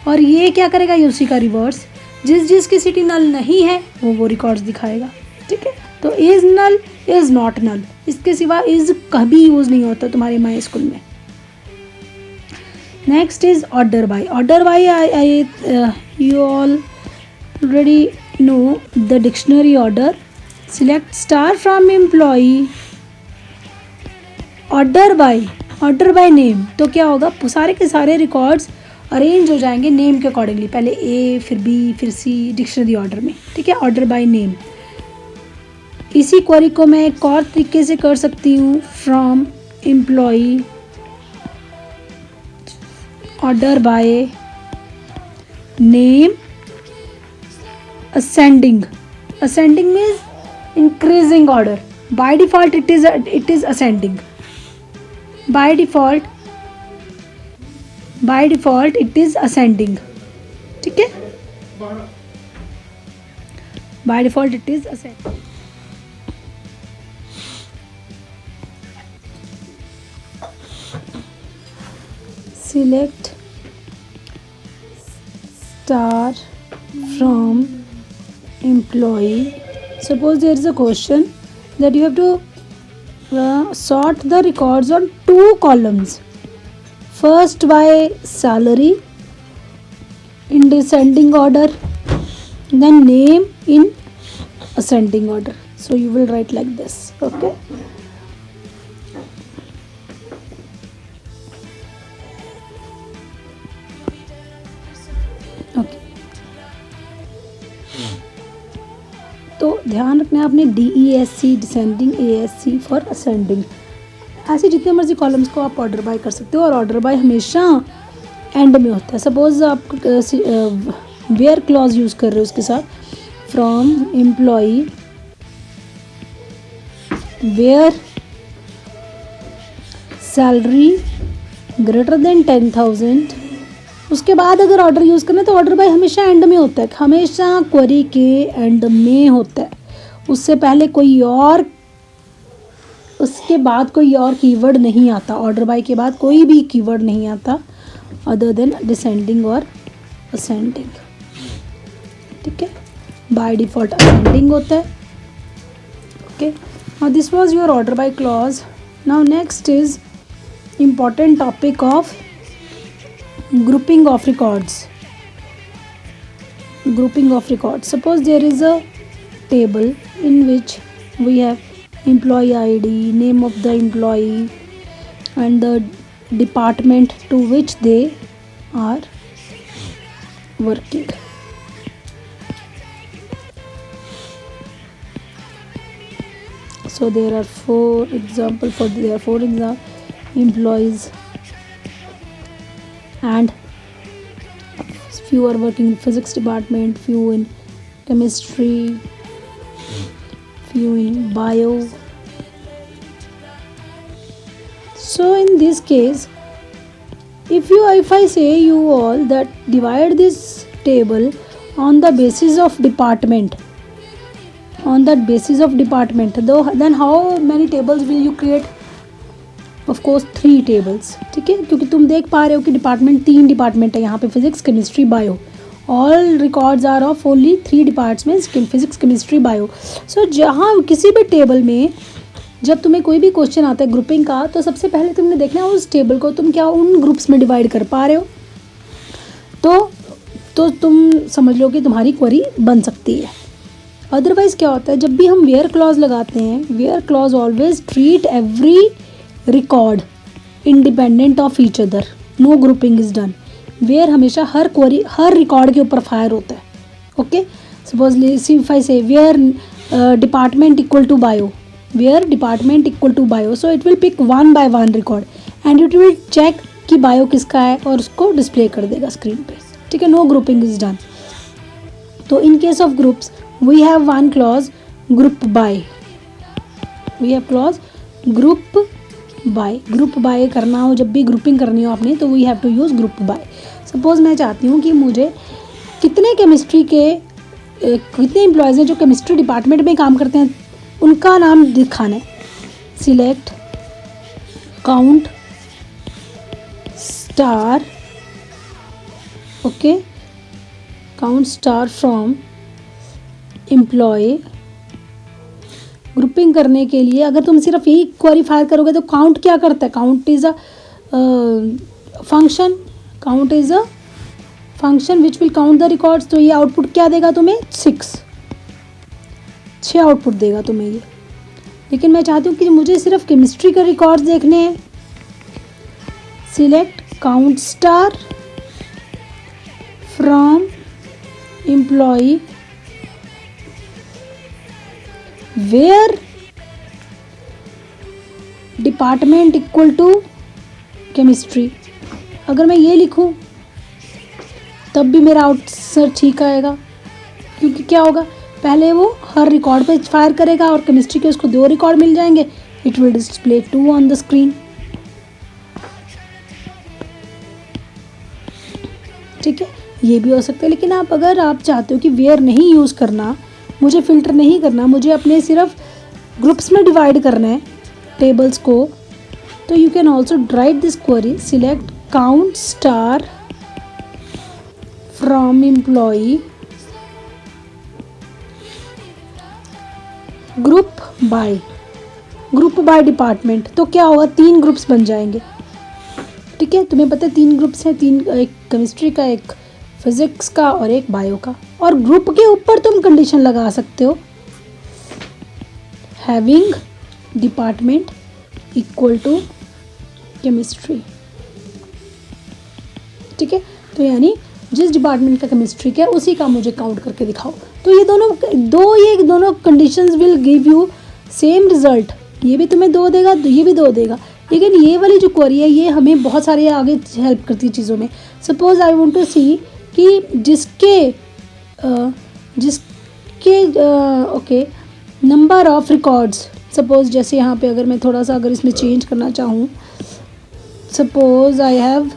Speaker 1: और ये क्या करेगा, ये उसी का रिवर्स, जिसकी सिटी नल नहीं है वो रिकॉर्ड्स दिखाएगा, ठीक है। तो is null, is not null, इसके सिवा इज कभी यूज नहीं होता तुम्हारे माई स्कूल में। Next is order by. Order by, you already know the dictionary order. Select star from employee, order by name. तो क्या होगा, सारे के सारे रिकॉर्ड्स अरेंज हो जाएंगे नेम के अकॉर्डिंगली, पहले ए फिर बी फिर सी, डिक्शनरी ऑर्डर में, ठीक है। Order by name. इसी क्वेरी को मैं एक और तरीके से कर सकती हूँ, from employee order by name ascending. Ascending means increasing order, by default it is ascending, by default it is ascending, ठीक है। By default it is ascending. Select star from employee. Suppose there is a question that you have to sort the records on 2 columns. First by salary in descending order, then name in ascending order. So you will write like this, okay. तो ध्यान रखना है आपने DESC descending, ASC for ascending. ऐसे जितने मर्जी columns को आप ऑर्डर बाय कर सकते हो, और ऑर्डर बाय हमेशा एंड में होता है। सपोज आप वेयर क्लॉज यूज़ कर रहे हो उसके साथ, from employee where salary greater than 10,000, उसके बाद अगर ऑर्डर यूज़ करना है तो ऑर्डर बाय हमेशा एंड में होता है, हमेशा क्वेरी के एंड में होता है। उससे पहले कोई और, उसके बाद कोई और कीवर्ड नहीं आता, ऑर्डर बाय के बाद कोई भी कीवर्ड नहीं आता अदर देन डिसेंडिंग और असेंडिंग, ठीक है। बाय डिफॉल्ट असेंडिंग होता है, okay. Now this was your order by clause. Now next is important topic of grouping of records. Suppose there is a table in which we have employee ID, name of the employee, and the department to which they are working. So there are 4 employees, and few are working in physics department, few in chemistry, few in bio. So in this case, if I say you all that divide this table on the basis of department, then how many tables will you create? Of course 3 tables, ठीक है, क्योंकि तुम देख पा रहे हो कि department 3 department है यहाँ पे, physics chemistry bio. All records are of only 3 departments, physics chemistry bio. So जहाँ किसी भी टेबल में जब तुम्हें कोई भी क्वेश्चन आता है ग्रुपिंग का, तो सबसे पहले तुमने देखना है उस टेबल को तुम क्या उन ग्रुप्स में डिवाइड कर पा रहे हो. तो तुम समझ लो कि तुम्हारी क्वेरी बन सकती है. अदरवाइज़ क्या होता है, जब भी हम वेयर क्लॉज लगाते हैं, where clause always treat every record independent of each other, no grouping is done. Where हमेशा हर क्वेरी हर रिकॉर्ड के ऊपर फायर होता है. Okay, supposedly if I say where department equal to bio, where department equal to bio, so it will pick 1 by 1 record and it will check कि bio किसका है और उसको डिस्प्ले कर देगा स्क्रीन पे. ठीक है, नो ग्रुपिंग इज डन. तो in case of groups we have one clause group by, we have clause group by. Group by करना हो, जब भी ग्रुपिंग करनी हो आपने, तो we have to use group by. Suppose मैं चाहती हूँ कि मुझे कितने केमिस्ट्री के कितने एम्प्लॉयज़ हैं जो केमिस्ट्री डिपार्टमेंट में काम करते हैं, उनका नाम दिखाना है. Select count star, okay, count star from employ. Grouping करने के लिए अगर तुम सिर्फ यही क्वेरी फायर करोगे तो काउंट क्या करता है, count is a function, count is a function which will count the records. तो ये आउटपुट क्या देगा तुम्हें, 6 आउटपुट देगा तुम्हें ये. लेकिन मैं चाहती हूँ कि मुझे सिर्फ केमिस्ट्री के रिकॉर्ड्स देखने हैं. Select count star from employee where department equal to chemistry. अगर मैं ये लिखूं तब भी मेरा आंसर ठीक आएगा, क्योंकि क्या होगा, पहले वो हर रिकॉर्ड पे फायर करेगा और केमिस्ट्री के उसको 2 रिकॉर्ड मिल जाएंगे. It will display 2 on the screen. ठीक है, ये भी हो सकता है. लेकिन अगर आप चाहते हो कि वेयर नहीं यूज़ करना, मुझे फ़िल्टर नहीं करना, मुझे अपने सिर्फ ग्रुप्स में डिवाइड करना है टेबल्स को, तो you can also right this query. Select count star from employee group by department. तो क्या होगा, 3 ग्रुप्स बन जाएंगे. ठीक है, तुम्हें पता है 3 ग्रुप्स हैं, 3, एक केमिस्ट्री का, एक फिजिक्स का और एक बायो का. और ग्रुप के ऊपर तुम कंडीशन लगा सकते हो, having department equal to chemistry. ठीक है, तो यानी जिस डिपार्टमेंट का केमिस्ट्री का है उसी का मुझे काउंट करके दिखाओ. तो ये दोनों conditions will give you same result. ये भी तुम्हें 2 देगा, ये भी 2 देगा. लेकिन ये वाली जो क्वेरी है ये हमें बहुत सारे आगे हेल्प करती है चीज़ों में. सपोज आई वांट टू सी कि जिसके okay number of records. Suppose जैसे यहाँ पे अगर मैं थोड़ा सा अगर इसमें चेंज करना चाहूँ, suppose I have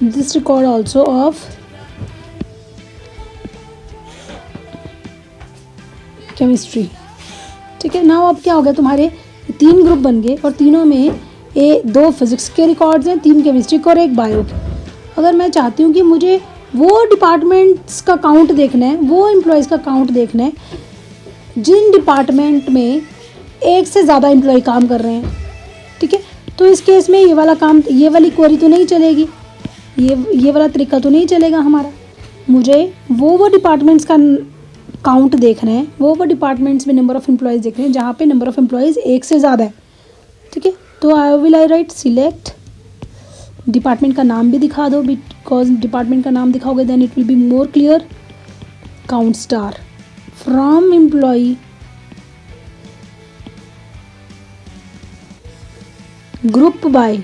Speaker 1: this record also of chemistry. ठीक है, नाउ अब क्या हो गया, तुम्हारे 3 ग्रुप बन गए और तीनों में 2 फिजिक्स के रिकॉर्ड्स हैं, 3 केमिस्ट्री के और 1 बायो के. अगर मैं चाहती हूँ कि मुझे वो डिपार्टमेंट्स का काउंट देखना है, वो एम्प्लॉयज़ का काउंट देखना है जिन डिपार्टमेंट में 1 से ज़्यादा एम्प्लॉय काम कर रहे हैं. ठीक है, तो इस केस में ये वाली क्वेरी तो नहीं चलेगी, ये वाला तरीका तो नहीं चलेगा हमारा. मुझे वो डिपार्टमेंट्स का काउंट देखना है, वो डिपार्टमेंट्स में नंबर ऑफ़ एम्प्लॉयज़ देखने हैं जहाँ पे नंबर ऑफ़ एम्प्लॉयज़ 1 से ज़्यादा है. ठीक है, तो आई राइट सिलेक्ट, डिपार्टमेंट का नाम भी दिखा दो, बिकॉज डिपार्टमेंट का नाम दिखाओगे then it will be more clear. Count star from employee group by.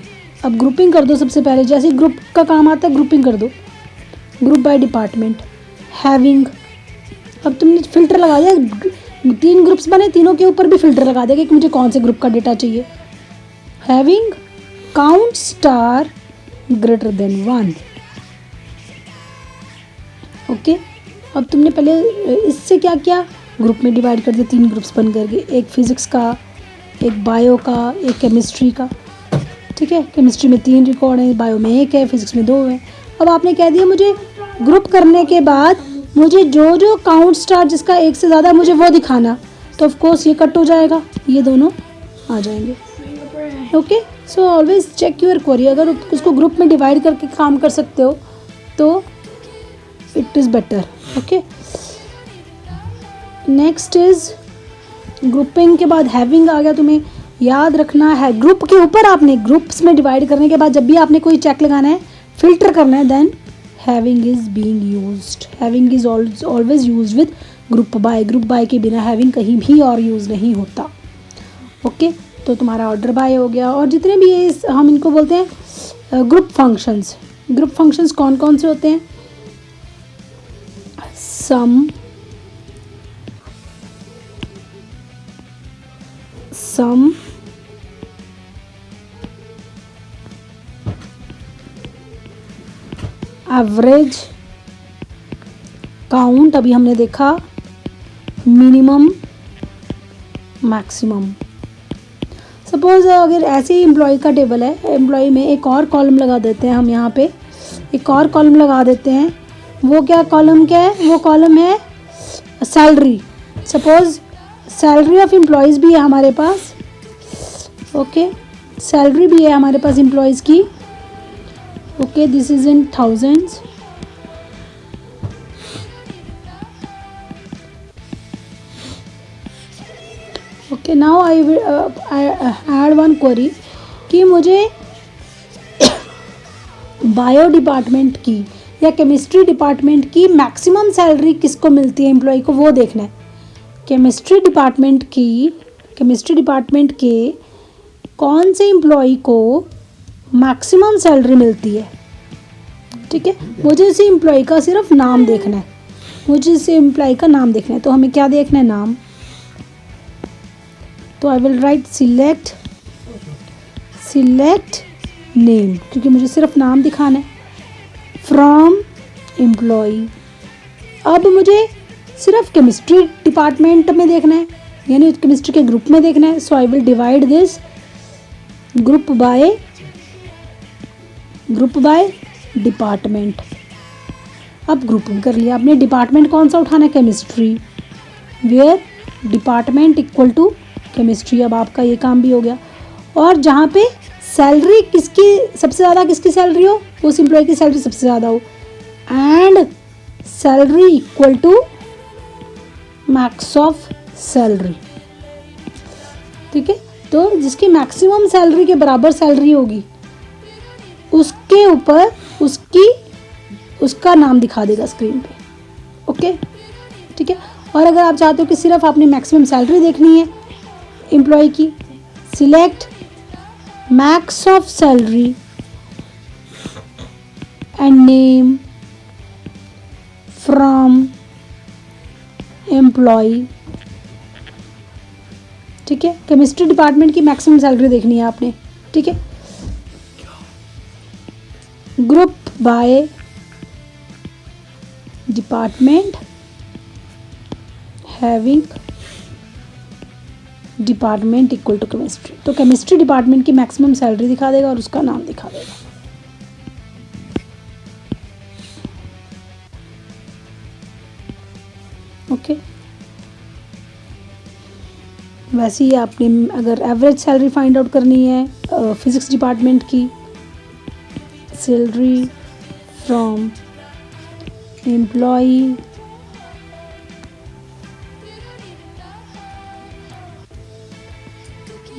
Speaker 1: अब ग्रुपिंग कर दो सबसे पहले, जैसे ग्रुप का काम आता है ग्रुपिंग कर दो. Group by department having. अब तुमने फ़िल्टर लगा दिया, 3 ग्रुप्स बने, तीनों के ऊपर भी फ़िल्टर लगा दिया कि मुझे कौन से ग्रुप का डेटा चाहिए. Having count star greater than 1. Okay, अब तुमने पहले इससे क्या किया, ग्रुप में डिवाइड कर दिया, 3 ग्रुप्स बन करके, एक फिज़िक्स का, एक बायो का, एक केमिस्ट्री का। ठीक है, केमिस्ट्री में 3 रिकॉर्ड है, बायो में 1 है, फिजिक्स में 2 है। अब आपने कह दिया मुझे ग्रुप करने के बाद मुझे जो जो काउंट स्टार जिसका 1 से ज़्यादा मुझे वो दिखाना, तो ऑफ कोर्स ये कट हो जाएगा, ये दोनों आ जाएंगे। Okay, so always check your query, अगर उसको ग्रुप में डिवाइड करके काम कर सकते हो तो it is better. Okay, next is grouping के बाद हैविंग आ गया। तुम्हें याद रखना है ग्रुप के ऊपर आपने ग्रुप्स में डिवाइड करने के बाद जब भी आपने कोई चेक लगाना है, फिल्टर करना है, then having is being used. Having is always used with group by. Group by के बिना हैविंग कहीं भी और यूज़ नहीं होता। ओके, तो तुम्हारा ऑर्डर बाय हो गया। और जितने भी ये हम इनको बोलते हैं ग्रुप फंक्शंस। ग्रुप फंक्शंस कौन कौन से होते हैं? सम, एवरेज, काउंट अभी हमने देखा, मिनिमम, मैक्सिमम। सपोज अगर ऐसे ही एम्प्लॉय का टेबल है, एम्प्लॉय में एक और कॉलम लगा देते हैं हम, यहाँ पे एक और कॉलम लगा देते हैं। वो क्या कॉलम क्या है? वो कॉलम है salary. Suppose salary of employees भी है हमारे पास। ओके, सैलरी भी है हमारे पास एम्प्लॉयज़ की। Okay, this is in thousands. Okay, now I add one query कि मुझे बायो डिपार्टमेंट की या केमिस्ट्री डिपार्टमेंट की मैक्सिमम सैलरी किसको मिलती है एम्प्लॉय को, वो देखना है। केमिस्ट्री डिपार्टमेंट के कौन से एम्प्लॉय को मैक्सिमम सैलरी मिलती है। ठीक है, मुझे इसी एम्प्लॉय का सिर्फ नाम देखना है, मुझे इसी एम्प्लॉय का नाम देखना है। तो हमें क्या देखना है? नाम। तो I will write select name, क्योंकि मुझे सिर्फ नाम दिखाना है। फ्रॉम एम्प्लॉय, अब मुझे सिर्फ केमिस्ट्री डिपार्टमेंट में देखना है, यानी केमिस्ट्री के ग्रुप में देखना है। So I will divide this group by department. अब ग्रुपिंग कर लिया आपने। डिपार्टमेंट कौन सा उठाना है? Chemistry, where department equal to chemistry. अब आपका ये काम भी हो गया। और जहाँ पे सैलरी किसकी सबसे ज़्यादा, किसकी सैलरी हो, उस एम्प्लॉय की सैलरी सबसे ज़्यादा हो, and salary equal to max of salary. ठीक है, तो जिसकी मैक्सिमम सैलरी के बराबर सैलरी होगी उसके ऊपर उसका नाम दिखा देगा स्क्रीन पे। ओके, ठीक है। और अगर आप चाहते हो कि सिर्फ आपने मैक्सिमम सैलरी देखनी है एम्प्लॉय की, select max of salary and name from employee. ठीक है, केमिस्ट्री डिपार्टमेंट की मैक्सिमम सैलरी देखनी है आपने। ठीक है, group by department having department equal to chemistry. तो केमिस्ट्री डिपार्टमेंट की मैक्सिमम सैलरी दिखा देगा और उसका नाम दिखा देगा। ओके, वैसे ही आपने अगर एवरेज सैलरी फाइंड आउट करनी है फिजिक्स डिपार्टमेंट की, salary from employee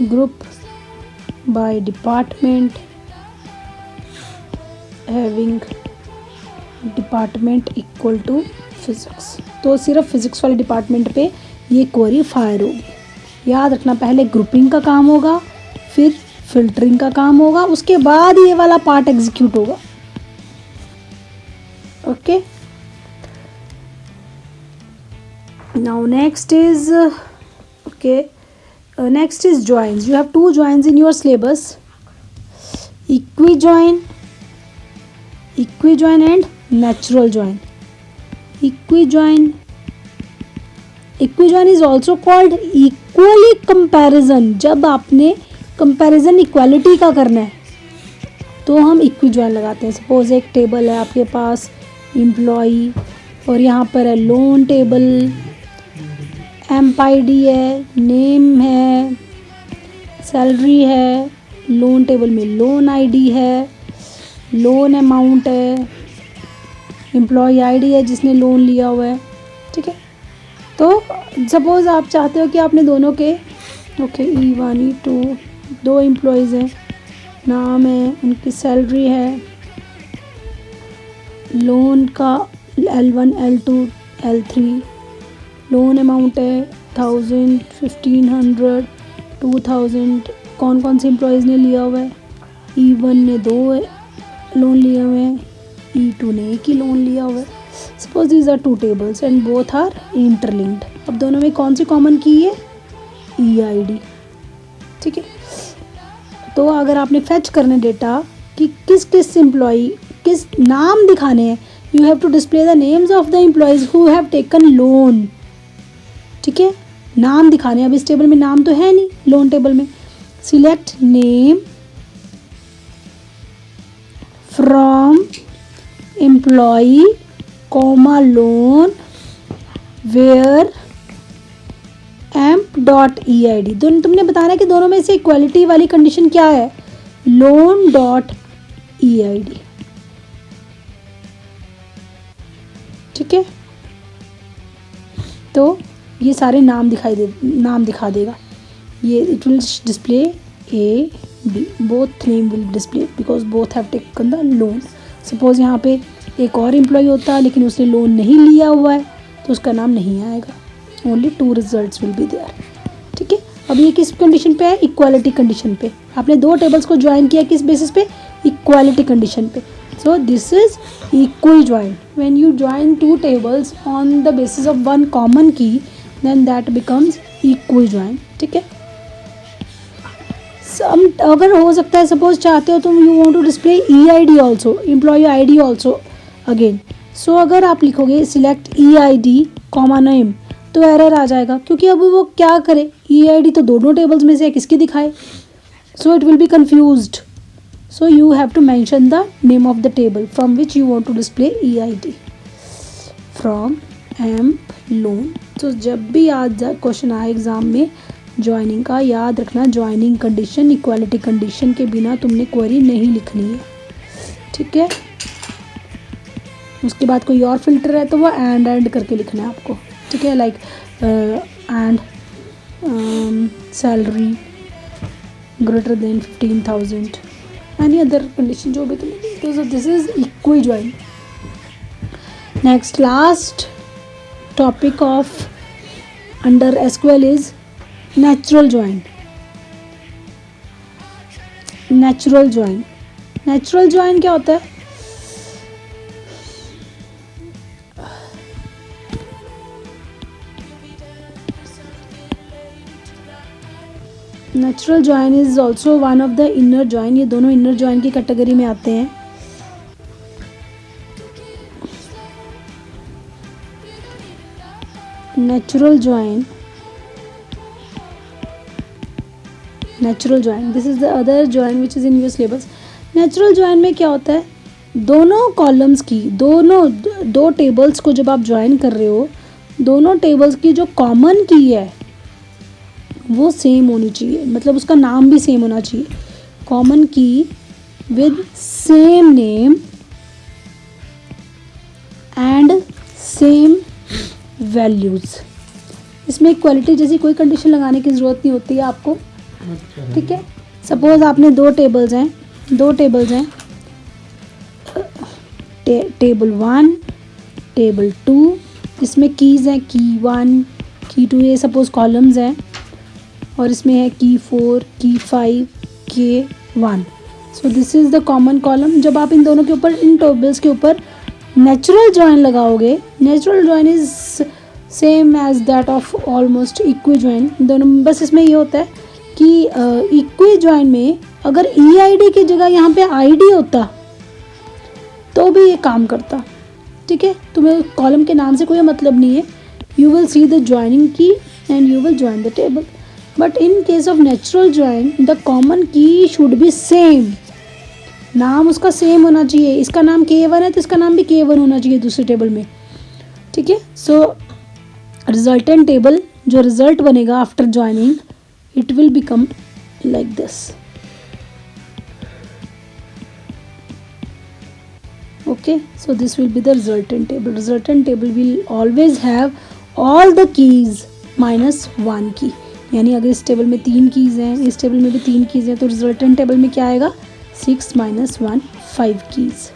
Speaker 1: group by department having department equal to physics. तो सिर्फ फिजिक्स वाले डिपार्टमेंट पे ये क्वेरी फायर होगी। याद रखना, पहले ग्रुपिंग का काम होगा, फिर फिल्टरिंग का काम होगा, उसके बाद ये वाला पार्ट एग्जीक्यूट होगा। Okay, now next is next is joins. You have 2 joins in your syllabus, equi join and natural join. Equijoin is also called equally comparison. जब आपने कंपैरिजन इक्वालिटी का करना है तो हम इक्विजॉइन लगाते हैं। सपोज एक टेबल है आपके पास एम्प्लॉई और यहाँ पर है लोन टेबल, एम्प-आईडी है, नेम है, सैलरी है, लोन टेबल में लोन आईडी है, लोन अमाउंट है, एम्प्लॉय आईडी है जिसने लोन लिया हुआ है। ठीक है, तो सपोज़ आप चाहते हो कि आपने दोनों के E1 E2 दो एम्प्लॉयज़ हैं, नाम है, उनकी सैलरी है, लोन का L1 L2 L3, loan amount है 1000 1500 2000। कौन कौन से एम्प्लॉयज़ ने लिया हुआ है? E1 ने 2 लोन लिए हुए हैं, E2 ने 1 ही लोन लिया हुआ है। Suppose these are 2 tables and both are interlinked. अब दोनों में कौन सी कॉमन की है? EID। ठीक है, तो अगर आपने फैच करने डेटा कि किस किस एम्प्लॉई किस नाम दिखाने हैं, you have to display the names of the employees who have taken loan. ठीक है, नाम दिखाने। अब इस टेबल में नाम तो है नहीं, लोन टेबल में। Select name from employee comma loan where amp.eid। दोनों तुमने बताना है कि दोनों में से इक्वालिटी वाली कंडीशन क्या है? loan.eid। ठीक है, तो ये सारे नाम दिखा देगा। ये it will display A B, both name will display because both have taken the loan. Suppose यहाँ पे एक और एम्प्लॉय होता है लेकिन उसने लोन नहीं लिया हुआ है तो उसका नाम नहीं आएगा, only 2 results will be there. ठीक है, अब ये किस कंडीशन पे है? इक्वालिटी कंडीशन पे। आपने 2 टेबल्स को ज्वाइन किया किस बेसिस पे? इक्वालिटी कंडीशन पे। So this is equijoin. When you join 2 tables on the basis of 1 common key then that becomes equijoin. ठीक है, अगर हो सकता है सपोज चाहते हो तुम you want to display EID also, employee ID also again. So अगर आप लिखोगे सिलेक्ट EID कॉमा नेम तो एरर आ जाएगा, क्योंकि अब वो क्या करे? EID तो दोनों टेबल्स में से किसकी दिखाए? So it will be confused. So you have to mention the name of the table from which you want to display EID from emp loan. तो जब भी आज क्वेश्चन आए एग्जाम में ज्वाइनिंग का, याद रखना ज्वाइनिंग कंडीशन इक्वालिटी कंडीशन के बिना तुमने क्वेरी नहीं लिखनी है। ठीक है, उसके बाद कोई और फिल्टर है तो वो एंड करके लिखना है आपको। ठीक है, like and salary greater than 15,000 any other condition जो भी तुम्हें। तो so this is equijoin. Next last topic of under SQL is natural join. Natural join क्या होता है? Natural join is also one of the inner join. ये दोनों inner join की कैटेगरी में आते हैं। Natural join this is the other join which is in your syllabus. Natural join में क्या होता है? दोनों कॉलम्स की दो टेबल्स को जब आप ज्वाइन कर रहे हो, दोनों टेबल्स की जो कॉमन की है वो सेम होनी चाहिए, मतलब उसका नाम भी सेम होना चाहिए। कॉमन की with same name and same values. इसमें इक्वालिटी जैसी कोई कंडीशन लगाने की ज़रूरत नहीं होती है आपको। ठीक है, सपोज आपने 2 टेबल्स हैं टेबल 1 टेबल 2, इसमें कीज़ हैं की 1 की 2, ये सपोज कॉलम्स हैं, और इसमें है की 4 की 5 के 1। सो this is the common column. जब आप इन दोनों के ऊपर, इन टेबल्स के ऊपर नेचुरल ज्वाइन लगाओगे, natural join is same as that of almost equijoin दोनों। बस इसमें ये होता है कि इक्विजॉइन में अगर EID की जगह यहाँ पे ID होता तो भी ये काम करता। ठीक है, तुम्हें कॉलम के नाम से कोई मतलब नहीं है. You will see the joining key and you will join the table. But in case of natural join the common key should be same. नाम उसका सेम होना चाहिए. इसका नाम K1 है तो इसका नाम भी K1 होना चाहिए दूसरी टेबल में. ठीक है. सो रिजल्टेंट टेबल, जो रिजल्ट बनेगा after joining, it will become like this. Okay, so this will be the resultant table. Resultant table will always have all the keys minus 1 key. यानी अगर इस टेबल में 3 keys हैं, इस table में भी 3 कीज़ हैं, तो रिजल्टेंट टेबल में क्या आएगा? 6 minus 1 5 कीज़.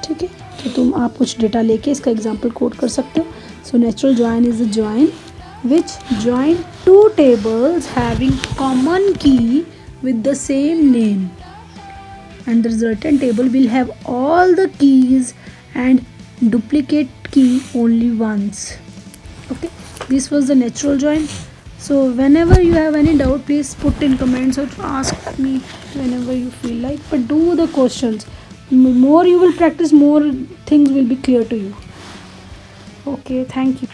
Speaker 1: ठीक है, तो तुम आप कुछ डेटा लेके इसका एग्जाम्पल कोड कर सकते हो. So natural join is a join which join 2 tables having common key with the same name. And the resultant table will have all the keys and duplicate key only once. Okay, this was the natural join. So whenever you have any doubt, please put in comments or ask me whenever you feel like, but do the questions. More you will practice, more things will be clear to you. Okay, thank you.